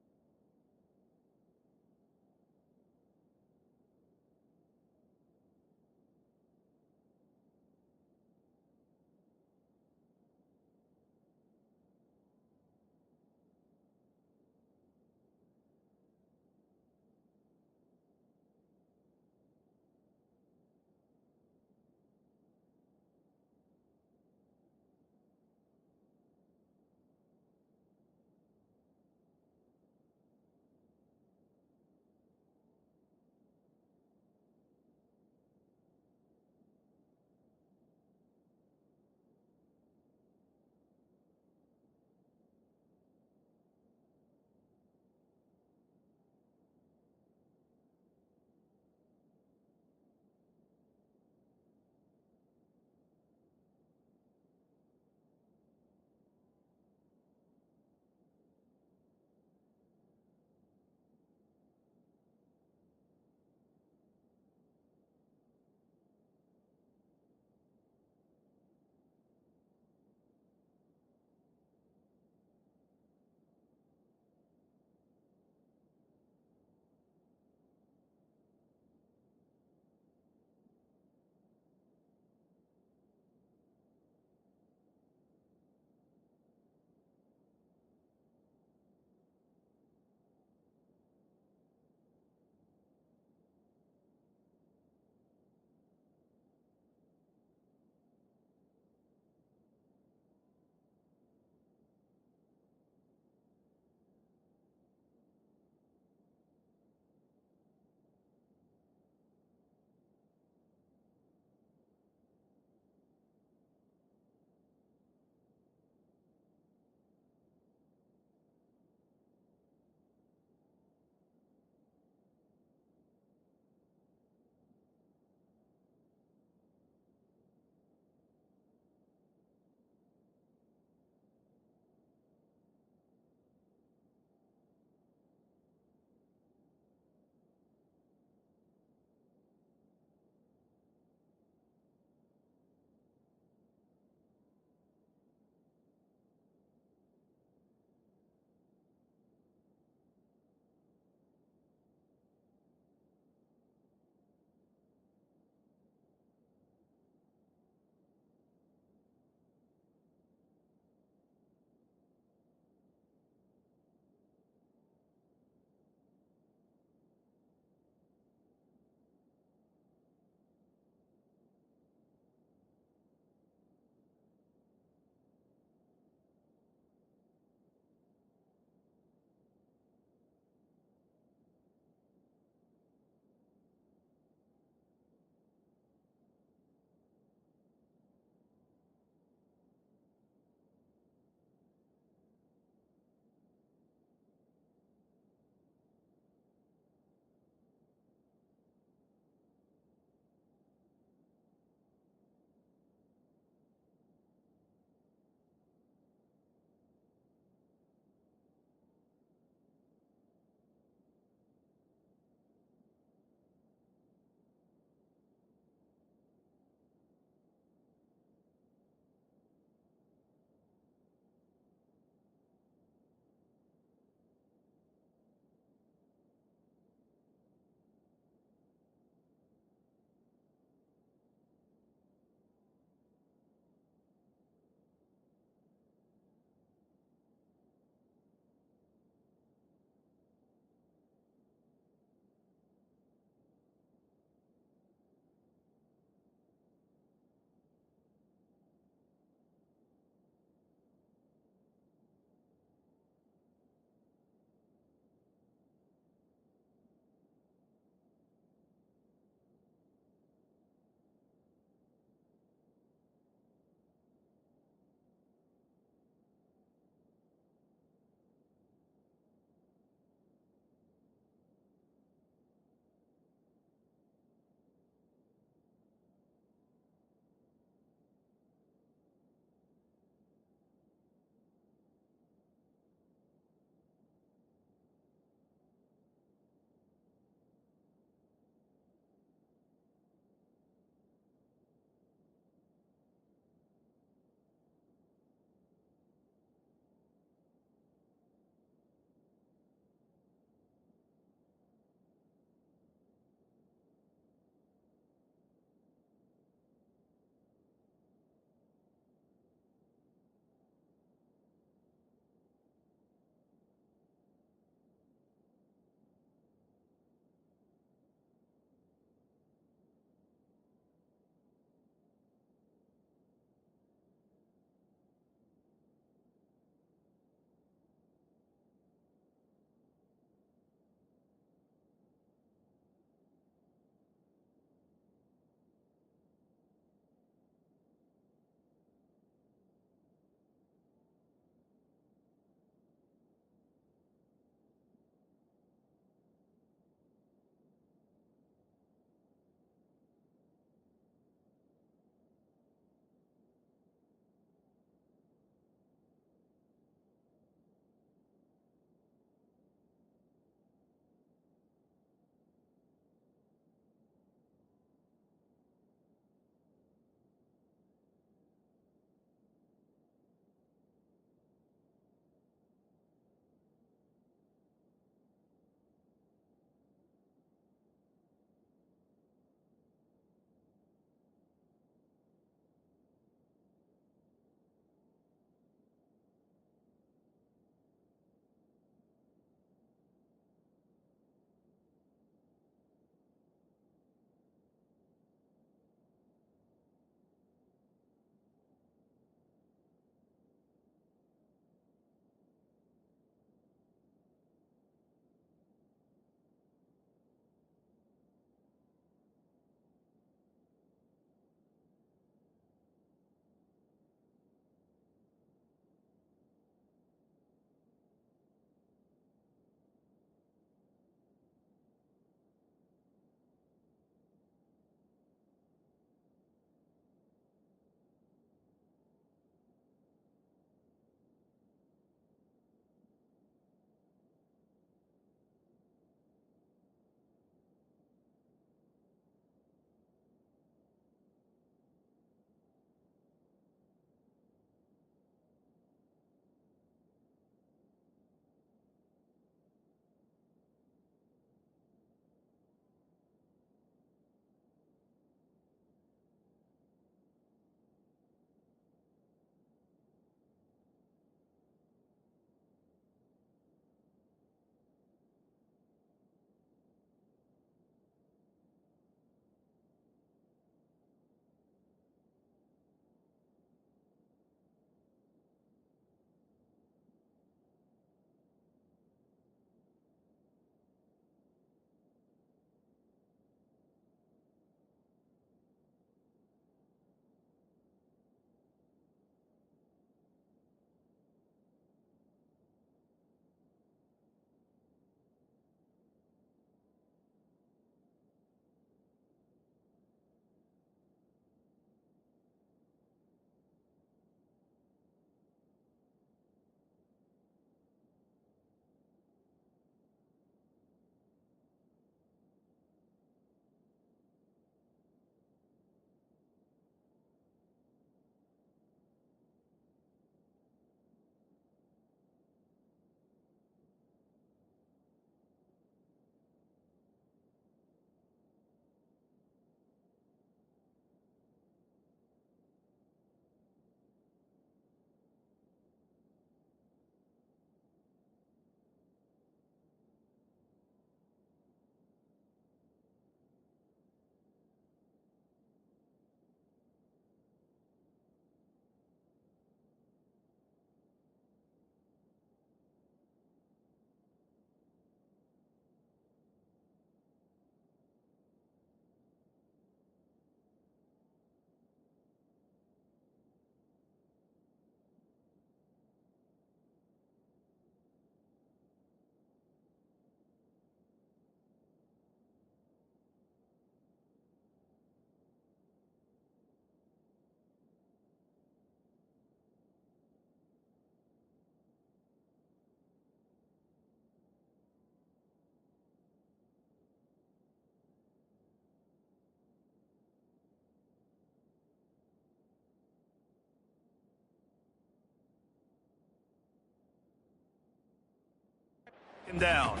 Down.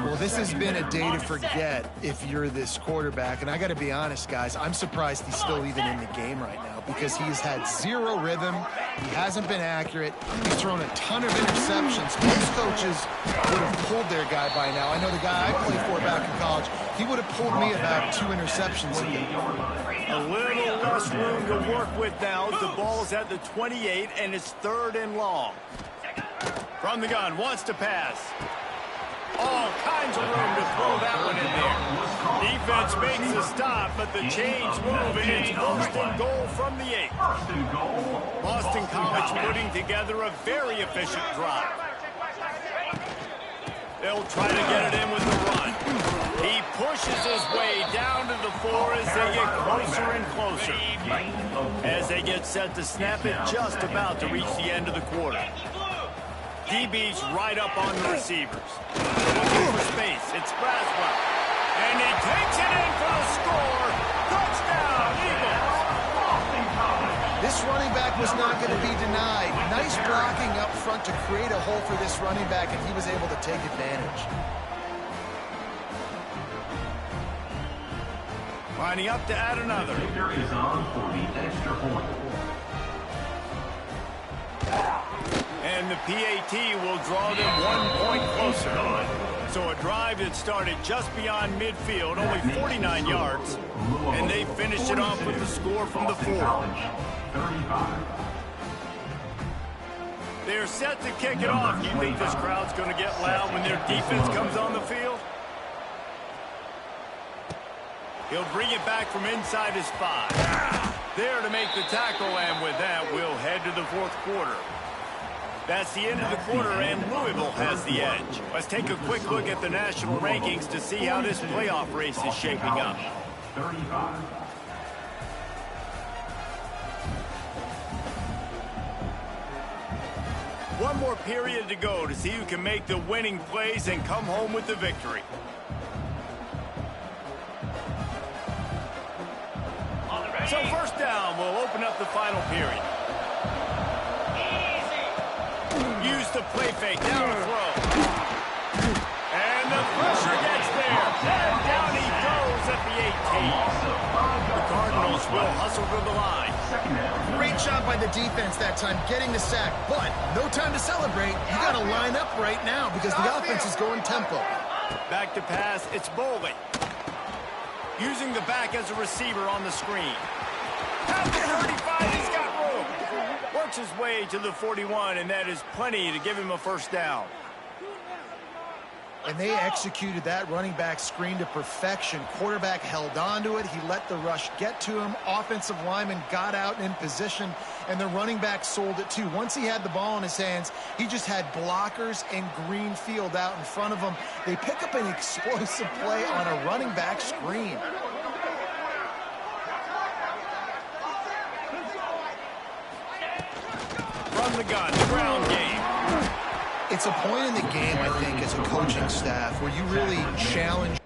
Well, this has been a day to forget if you're this quarterback. And I got to be honest, guys, I'm surprised he's still even in the game right now because he's had zero rhythm. He hasn't been accurate. He's thrown a ton of interceptions. Most coaches would have pulled their guy by now. I know the guy I played for back in college, he would have pulled me about 2 interceptions ago. A little less room to work with now. The ball's at the 28, and it's 3rd and long. From the gun, wants to pass. All kinds of room to throw that one in there. Defense makes a stop, but the chains move, and it's 1st and goal from the 8. Boston College putting together a very efficient drive. They'll try to get it in with the run. He pushes his way down to the 4 as they get closer and closer. As they get set to snap it, just about to reach the end of the quarter. DB's right up on the receivers. Looking for space. It's Braswell. And he takes it in for the score. Touchdown, Eagles. This running back was not going to be denied. Nice blocking up front to create a hole for this running back, and he was able to take advantage. Lining up to add another. Victor is on for the extra point. And the PAT will draw them 1 point closer. So a drive that started just beyond midfield, only 49 yards, and they finished it off with the score from the 4. 35. They're set to kick it off. You think this crowd's going to get loud when their defense comes on the field? He'll bring it back from inside his 5. There to make the tackle, and with that, we'll head to the 4th quarter. That's the end of the quarter, and Louisville has the edge. Let's take a quick look at the national rankings to see how this playoff race is shaping up. 35. One more period to go to see who can make the winning plays and come home with the victory. So 1st down will open up the final period. Use the play fake, down the throw. And the pressure gets there. And down he goes at the 18. The Cardinals will hustle to the line. Great job by the defense that time, getting the sack. But no time to celebrate. You got to line up right now because the offense is going tempo. Back to pass, it's Bowling. Using the back as a receiver on the screen. At the 35, he's got room. Works his way to the 41, and that is plenty to give him a 1st down. And they executed that running back screen to perfection. Quarterback held on to it. He let the rush get to him. Offensive lineman got out in position, and the running back sold it too. Once he had the ball in his hands, he just had blockers and green field out in front of him. They pick up an explosive play on a running back screen. From the gun, the ground game. It's a point in the game, I think, as a coaching staff where you really challenge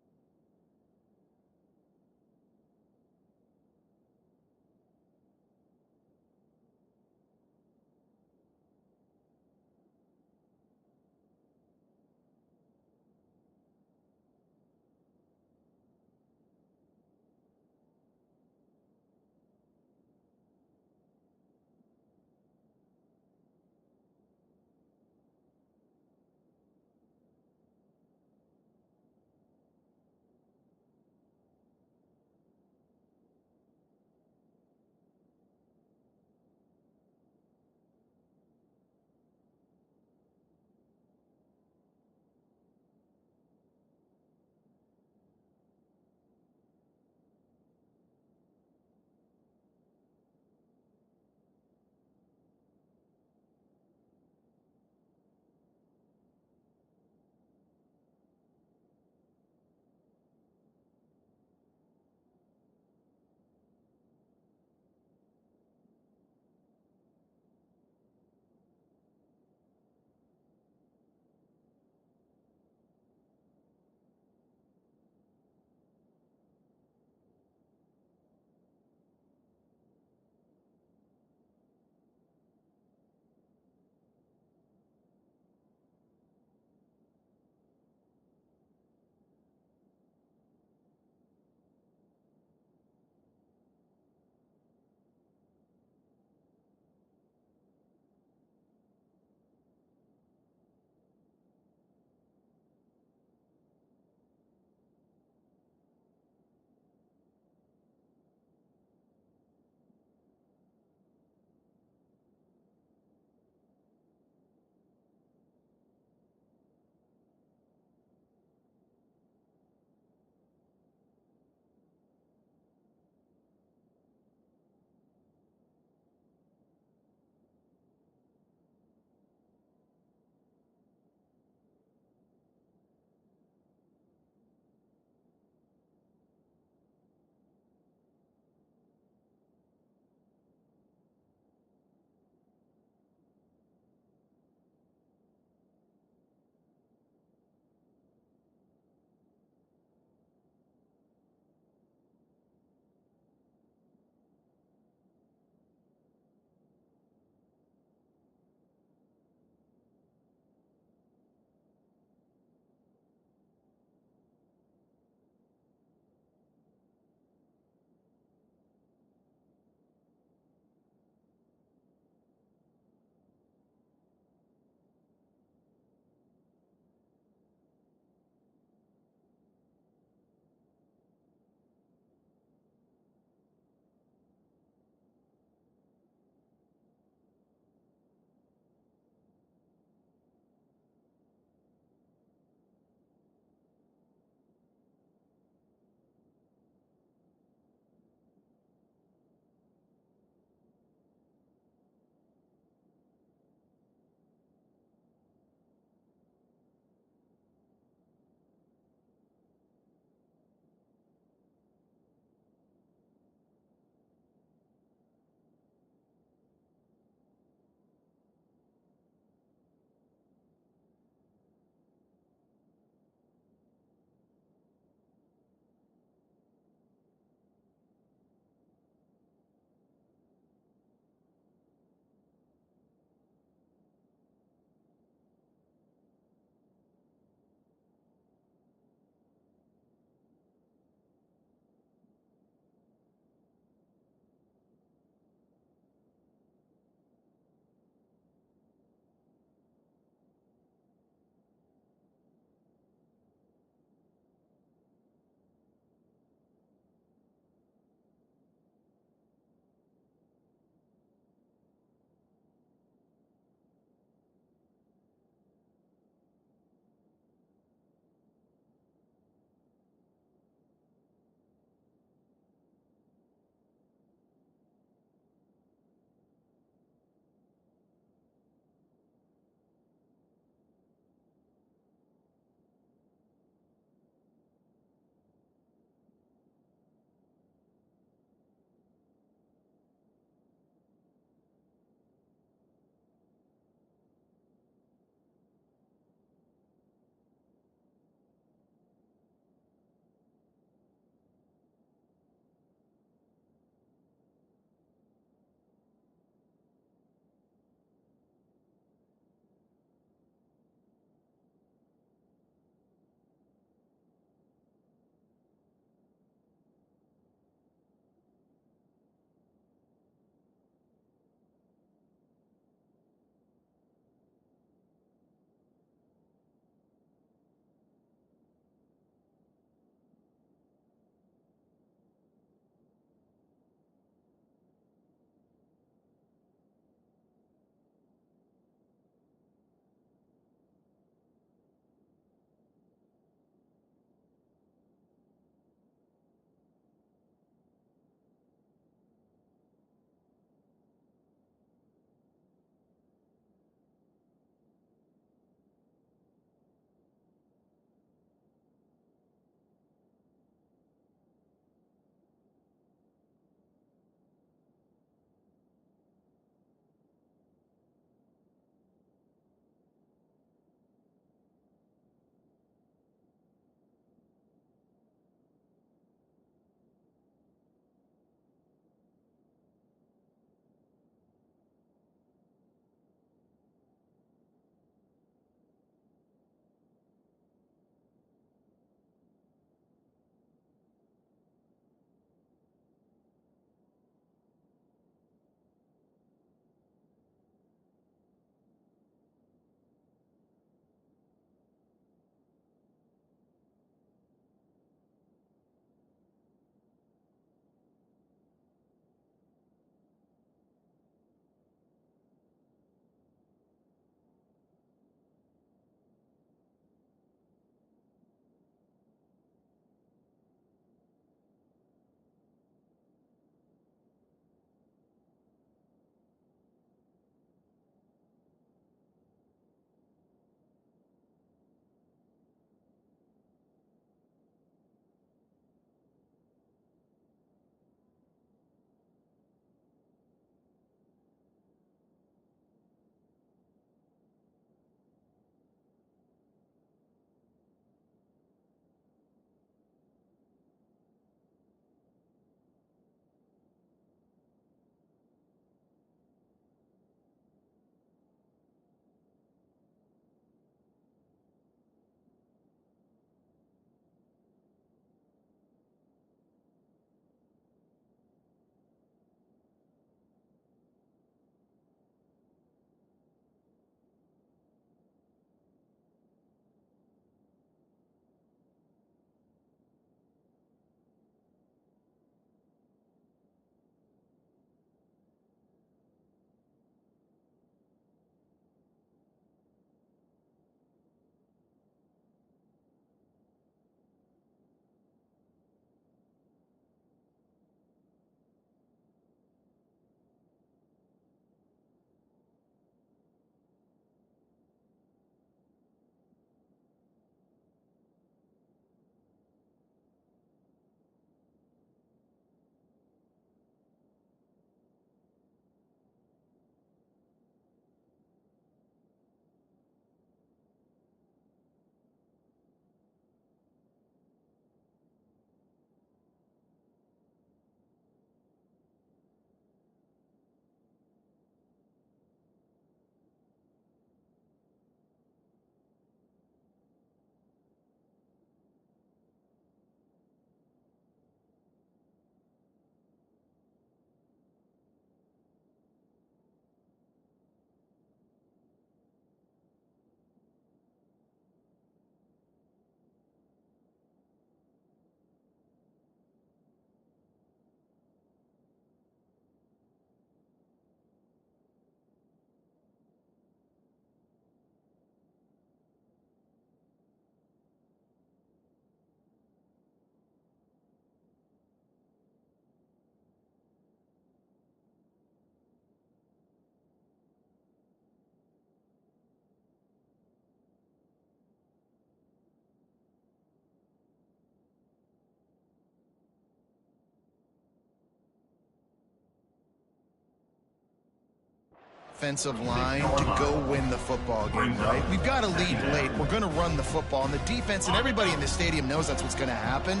offensive line to go win the football game, right? We've got to lead late. We're going to run the football, and the defense and everybody in the stadium knows that's what's going to happen.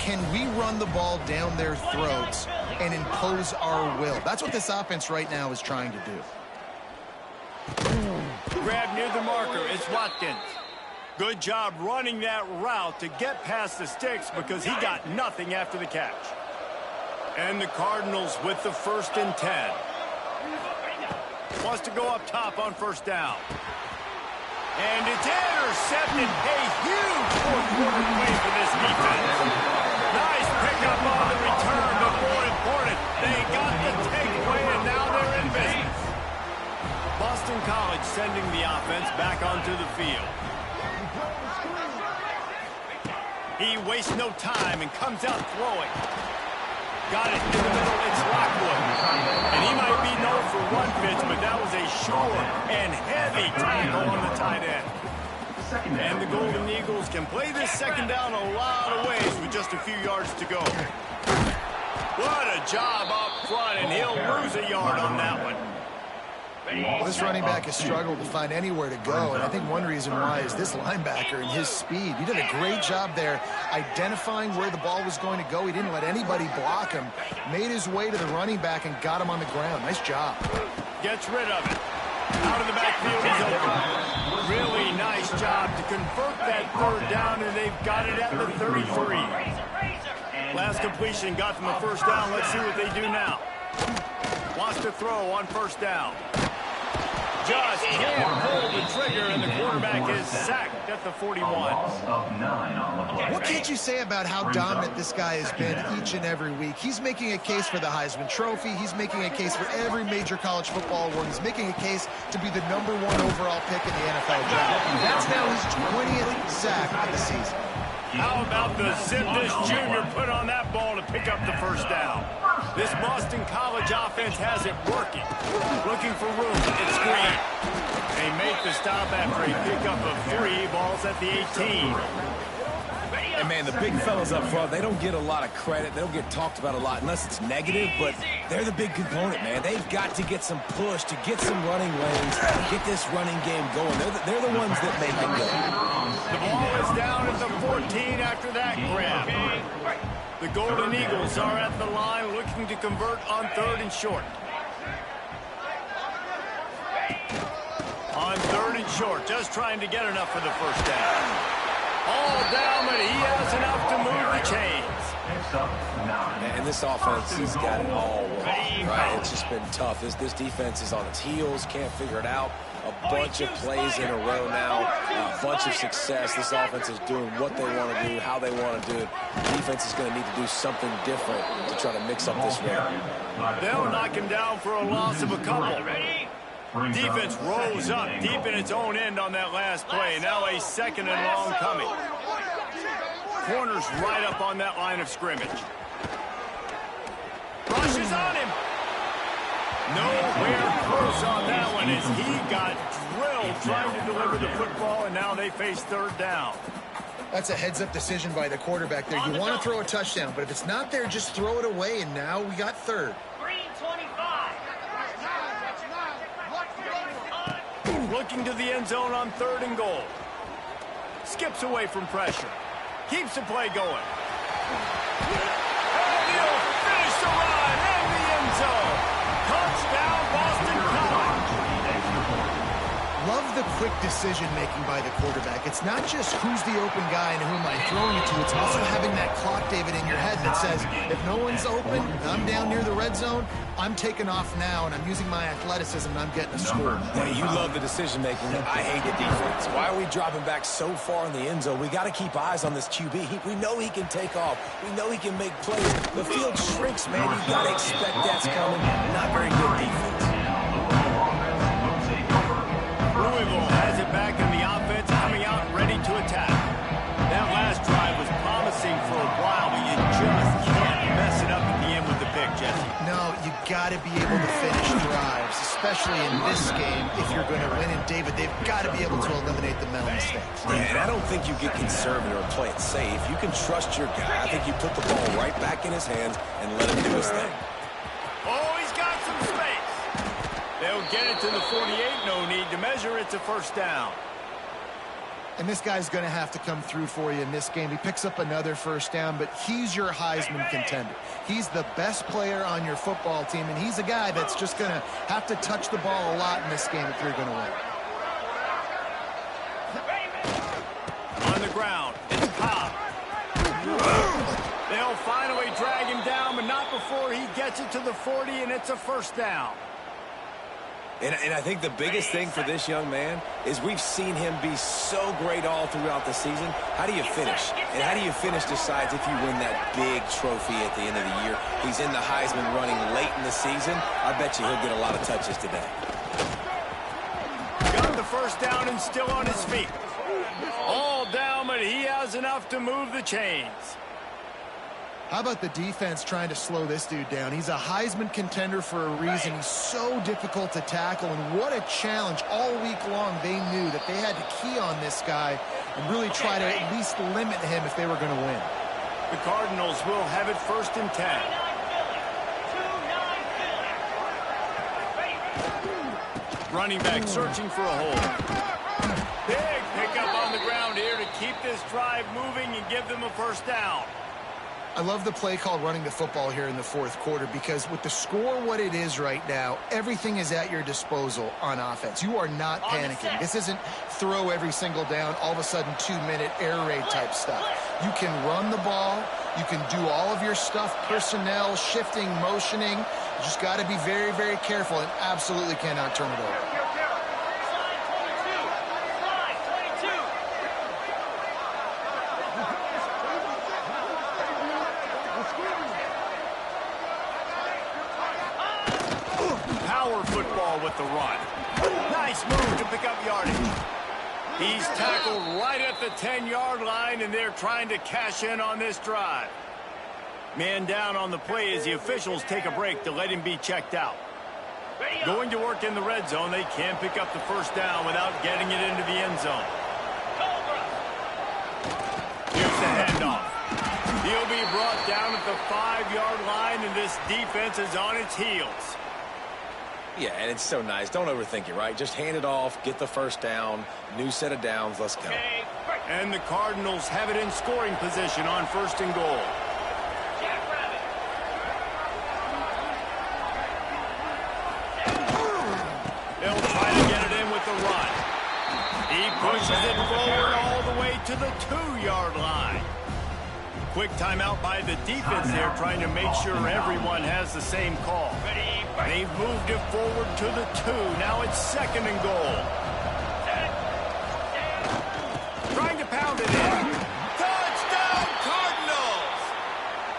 Can we run the ball down their throats and impose our will? That's what this offense right now is trying to do. Grab near the marker. It's Watkins. Good job running that route to get past the sticks because he got nothing after the catch. And the Cardinals with the 1st and 10. Wants to go up top on 1st down. And it's intercepted. A huge fourth-quarter play for this defense. Nice pickup on the return, but more important, they got the takeaway, and now they're in business. Boston College sending the offense back onto the field. He wastes no time and comes out throwing. Got it in the middle, it's Lockwood. And he might be known for one pitch, but that was a sure and heavy tackle on the tight end. And the Golden Eagles can play this 2nd down a lot of ways with just a few yards to go. What a job up front, and he'll lose a yard on that one. Well, this running back has struggled to find anywhere to go, and I think one reason why is this linebacker and his speed. He did a great job there identifying where the ball was going to go. He didn't let anybody block him. Made his way to the running back and got him on the ground. Nice job. Gets rid of it. Out of the backfield, he's open. Really nice job to convert that 3rd down, and they've got it at the 33. Last completion got them a 1st down. Let's see what they do now. Wants to throw on 1st down. Just can't pull the trigger, and the quarterback is sacked at the 41. What can't you say about how dominant this guy has been each and every week? He's making a case for the Heisman Trophy. He's making a case for every major college football award. He's making a case to be the #1 overall pick in the NFL draft. That's now his 20th sack of the season. How about the zip this junior put on that ball to pick up the 1st down? This Boston College offense has it working. Looking for room. It's Green. They make the stop after a pickup of 3 balls at the 18. And, man, the big fellas up front, they don't get a lot of credit. They don't get talked about a lot unless it's negative, but they're the big component, man. They've got to get some push, to get some running lanes, get this running game going. They're the ones that make it go. The ball is down at the 14 after that grab. The Golden Eagles are at the line looking to convert on 3rd and short. On 3rd and short, just trying to get enough for the 1st down. All down, but he has enough to move the chains. And this offense has got it all wrong, right? It's just been tough. This defense is on its heels, can't figure it out. A bunch of plays in a row now, a bunch of success. This offense is doing what they want to do, how they want to do it. The defense is going to need to do something different to try to mix up this rhythm. They'll knock him down for a loss of a couple. Defense rolls up deep in its own end on that last play. Now a 2nd and long coming. Corners right up on that line of scrimmage. Rushes on him. Nowhere close on that one as he got drilled trying to deliver the football, and now they face 3rd down. That's a heads-up decision by the quarterback there. You want to throw a touchdown, but if it's not there, just throw it away, and now we got 3rd. Looking to the end zone on 3rd and goal. Skips away from pressure. Keeps the play going. And he'll finish the run in the end zone. Touchdown, Boston College. Love the quick decision-making by the quarterback. It's not just who's the open guy and who am I throwing it to. It's also having that clock, David, in your head that says, if no one's open, I'm down near the red zone, I'm taking off now, and I'm using my athleticism, and I'm getting a score. Hey, you love the decision-making. I hate the defense. Why are we dropping back so far in the end zone? We got to keep eyes on this QB. We know he can take off. We know he can make plays. The field shrinks, man. You got to expect that's coming. Not very good defense. Louisville has it back in the offense, coming out ready to attack. That last drive was promising for a while, but you just can't mess it up at the end with the pick, Jesse. No, you got to be able to finish drives, especially in this game if you're going to win. And, David, they've got to be able to eliminate the mental mistakes. Yeah, and I don't think you get conservative or play it safe. You can trust your guy. I think you put the ball right back in his hands and let him do his thing. Oh, he's got some space. They'll get it to the 48, no need to measure. It's a first down. And this guy's going to have to come through for you in this game. He picks up another first down, but he's your Heisman contender. He's the best player on your football team, and he's a guy that's just going to have to touch the ball a lot in this game if you're going to win. On the ground, it's Cobb. They'll finally drag him down, but not before he gets it to the 40, and it's a first down. And I think the biggest thing for this young man is we've seen him be so great all throughout the season. How do you finish? And how do you finish decides if you win that big trophy at the end of the year. He's in the Heisman running late in the season. I bet you he'll get a lot of touches today. Got the first down and still on his feet. All down, but he has enough to move the chains. How about the defense trying to slow this dude down? He's a Heisman contender for a reason. He's so difficult to tackle, and what a challenge. All week long, they knew that they had to key on this guy and really try to at least limit him if they were going to win. The Cardinals will have it first and 10. Running back searching for a hole. Big pickup on the ground here to keep this drive moving and give them a first down. I love the play called running the football here in the fourth quarter because with the score what it is right now, everything is at your disposal on offense. You are not panicking. This isn't throw every single down, all of a sudden 2-minute air raid type stuff. You can run the ball. You can do all of your stuff, personnel, shifting, motioning. You just got to be very, very careful and absolutely cannot turn it over. Football with the run. Nice move to pick up yardage. He's tackled right at the 10-yard line, and they're trying to cash in on this drive. Man down on the play as the officials take a break to let him be checked out. Going to work in the red zone, they can't pick up the first down without getting it into the end zone. Here's the handoff. He'll be brought down at the 5-yard line, and this defense is on its heels. Yeah, and it's so nice. Don't overthink it, right? Just hand it off, get the first down, new set of downs, let's go. And the Cardinals have it in scoring position on first and goal. They'll try to get it in with the run. He pushes it forward all the way to the 2-yard line. Quick timeout by the defense there, trying to make sure everyone has the same call. They've moved it forward to the 2. Now it's second and goal. Trying to pound it in. Touchdown, Cardinals!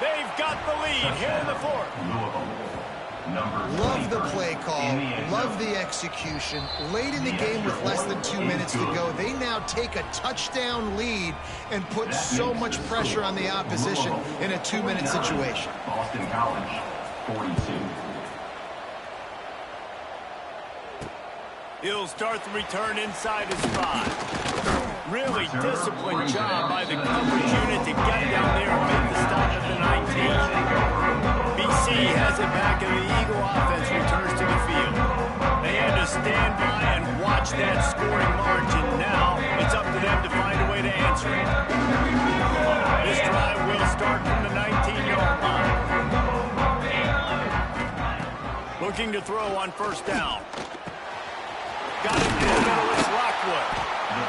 They've got the lead here in the fourth. Love the play call. Love the execution. Late in the game with less than 2 minutes to go, they now take a touchdown lead and put so much pressure on the opposition in a 2-minute situation. Boston College, 42. He'll start the return inside his 5. Really disciplined job by the coverage unit to get down there and make the stop at the 19. BC has it back and the Eagle offense returns to the field. They had to stand by and watch that scoring margin. Now it's up to them to find a way to answer it. This drive will start from the 19-yard line. Looking to throw on first down. Got it in the middle, it's Lockwood.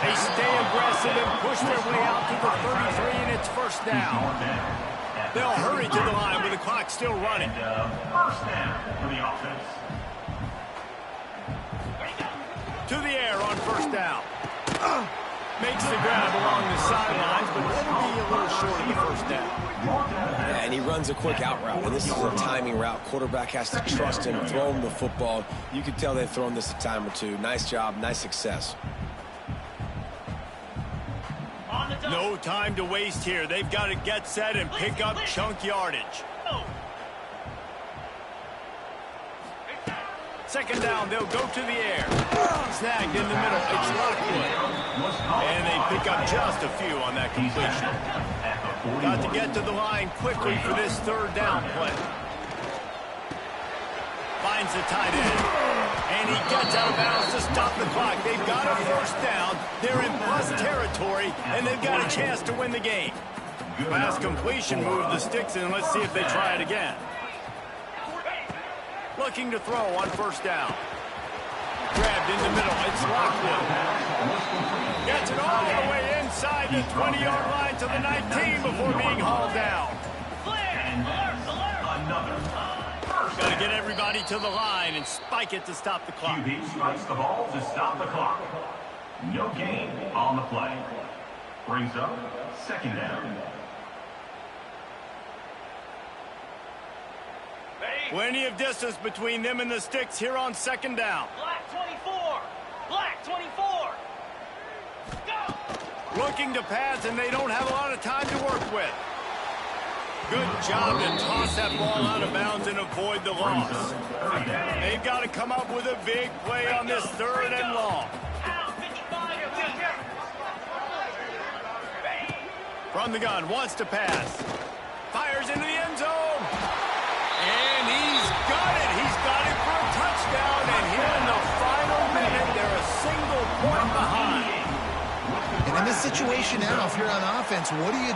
They stay aggressive and push their way out to the 33, and it's first down. They'll hurry to the line with the clock still running. First down for the offense. To the air on first down. Makes the grab along the sidelines, but it'll be a little short of the first down. Yeah, and he runs a quick out route, and this is a timing route. Quarterback has to trust him, throw him the football. You can tell they've thrown this a time or two. Nice job, nice success. No time to waste here. They've got to get set and pick up chunk yardage. Second down, they'll go to the air. Snagged in the middle, it's Lockwood. And they pick up just a few on that completion. Got to get to the line quickly for this third down play. Finds the tight end. And he gets out of bounds to stop the clock. They've got a first down. They're in plus territory, and they've got a chance to win the game. Pass completion moved the sticks in. Let's see if they try it again. Looking to throw on first down. Grabbed in the middle. It's Lockwood. Gets it all the way inside the 20-yard line to the 19 before being hauled down. Got to get everybody to the line and spike it to stop the clock. QB strikes the ball to stop the clock. No gain on the play. Brings up second down. Plenty of distance between them and the sticks here on second down. Black 24. Black 24. Go. Looking to pass, and they don't have a lot of time to work with. Good job to toss that ball out of bounds and avoid the loss. They've got to come up with a big play on this third and long. From the gun, wants to pass. Fires into the end zone. And he's got it. He's got it for a touchdown. And here in the final minute, they're a single point behind. And in this situation now, if you're on offense, what do? You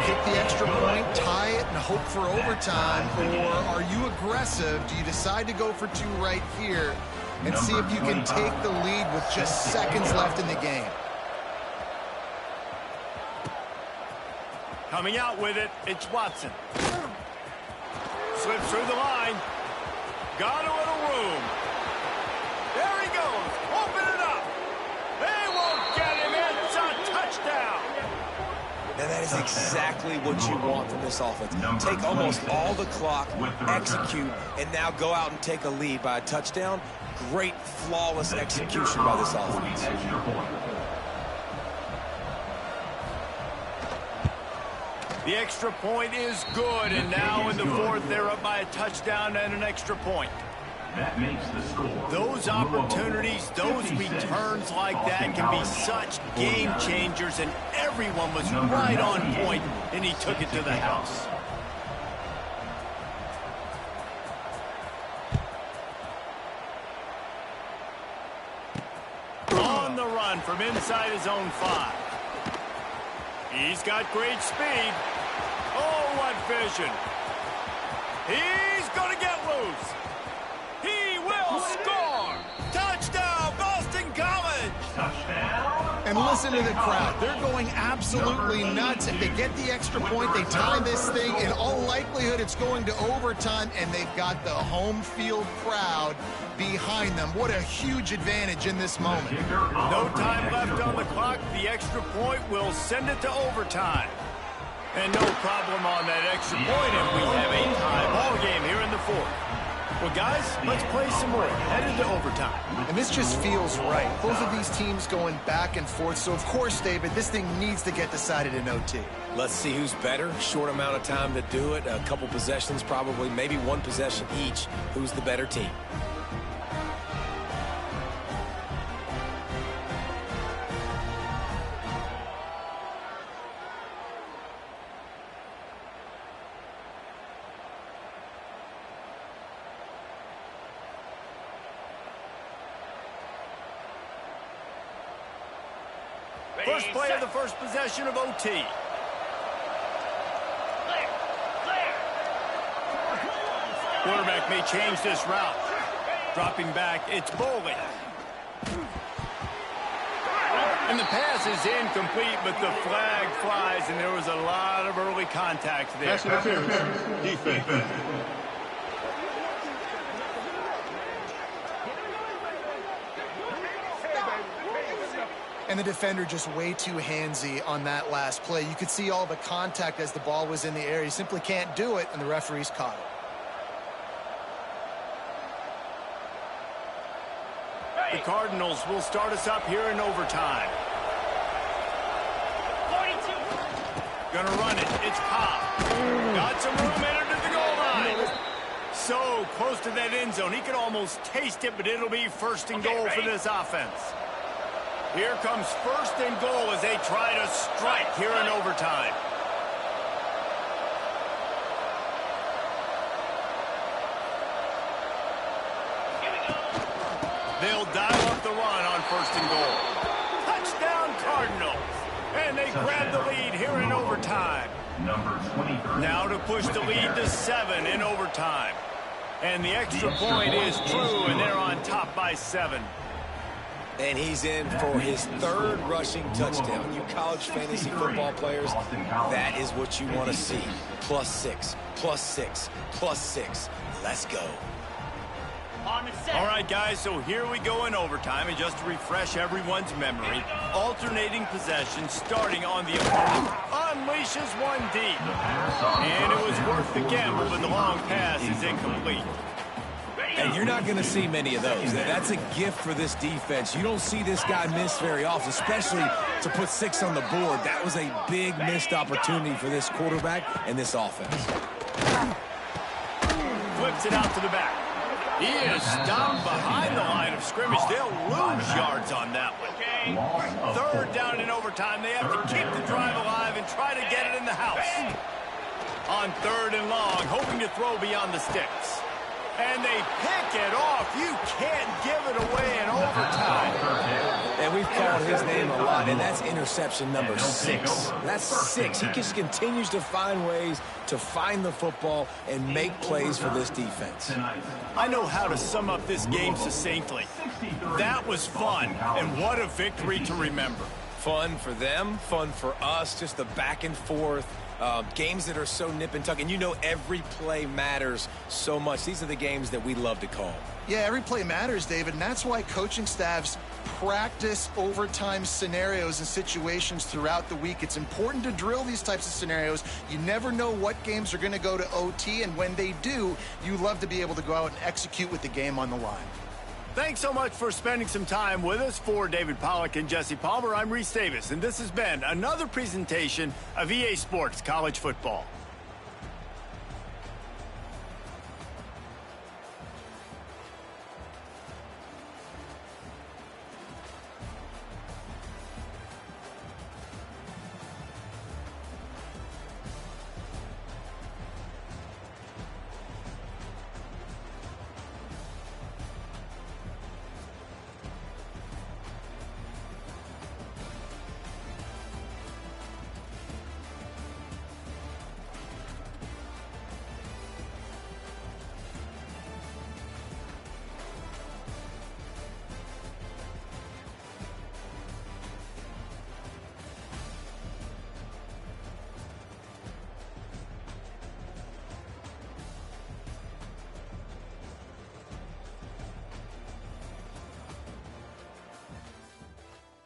kick the extra point, tie it, and hope for overtime? Or are you aggressive? Do you decide to go for two right here and see if you can take the lead with just seconds left in the game? Coming out with it, it's Watson. Slips through the line. Got a little room. There he goes. Open it up. They won't get him. It's a touchdown. And that is exactly what you want from this offense. Take almost all the clock, execute, and now go out and take a lead by a touchdown. Great, flawless execution by this offense. The extra point is good, and now in the fourth, they're up by a touchdown and an extra point. That makes the score. Those opportunities, those returns like that can be such game changers, and everyone was right on point, and he took it to the house. On the run from inside his own 5. He's got great speed. Oh, what vision. He's going to get loose. He will score. Touchdown, Boston College. Touchdown. And listen to the crowd. They're going absolutely nuts. If they get the extra point, they tie this thing. In all likelihood, it's going to overtime, and they've got the home field crowd behind them. What a huge advantage in this moment. No time left on the clock. The extra point will send it to overtime. And no problem on that extra point, and we have a tie ball game here in the fourth. Well, guys, let's play some more. Headed to overtime. And this just feels right. Both of these teams going back and forth. So, of course, David, this thing needs to get decided in OT. Let's see who's better. Short amount of time to do it. A couple possessions probably, maybe one possession each. Who's the better team? First play of the first possession of OT. Clear. Clear. Quarterback may change this route. Dropping back, it's Bowling. And the pass is incomplete, but the flag flies, and there was a lot of early contact there. Defense. And the defender just way too handsy on that last play. You could see all the contact as the ball was in the air. He simply can't do it, and the referees caught it. The Cardinals will start us up here in overtime. 42. Gonna run it. It's Pop. Got some room entered to the goal line. So close to that end zone. He could almost taste it, but it'll be first and goal for this offense. Here comes first and goal as they try to strike here in overtime. They'll dial up the run on 1st and goal. Touchdown Cardinals. And they grab the lead here in overtime. Number 23. Now to push the lead to 7 in overtime. And the extra point is true, and they're on top by 7. And he's in for his 3rd rushing touchdown. You college fantasy football players, that is what you want to see. +6, +6, +6. Let's go. On the set. All right, guys, so here we go in overtime. And just to refresh everyone's memory, alternating possession starting on the opponent. Unleashes one deep. And it was worth the gamble, but the long pass is incomplete. And you're not going to see many of those. That's a gift for this defense. You don't see this guy miss very often, especially to put 6 on the board. That was a big missed opportunity for this quarterback and this offense. Flips it out to the back. He is stopped behind the line of scrimmage. They'll lose yards on that one. 3rd down in overtime. They have to keep the drive alive and try to get it in the house. On 3rd and long, hoping to throw beyond the sticks. And they pick it off. You can't give it away in overtime. And we've called his name a lot, and that's interception number 6. That's 6. He just continues to find ways to find the football and make plays for this defense. I know how to sum up this game succinctly. That was fun, and what a victory to remember. Fun for them, fun for us, just the back and forth. Games that are so nip and tuck, and you know every play matters so much. These are the games that we love to call. Yeah, every play matters, David, and that's why coaching staffs practice overtime scenarios and situations throughout the week. It's important to drill these types of scenarios. You never know what games are going to go to OT, and when they do, you love to be able to go out and execute with the game on the line. Thanks so much for spending some time with us. For David Pollack and Jesse Palmer, I'm Reese Davis, and this has been another presentation of EA Sports College Football.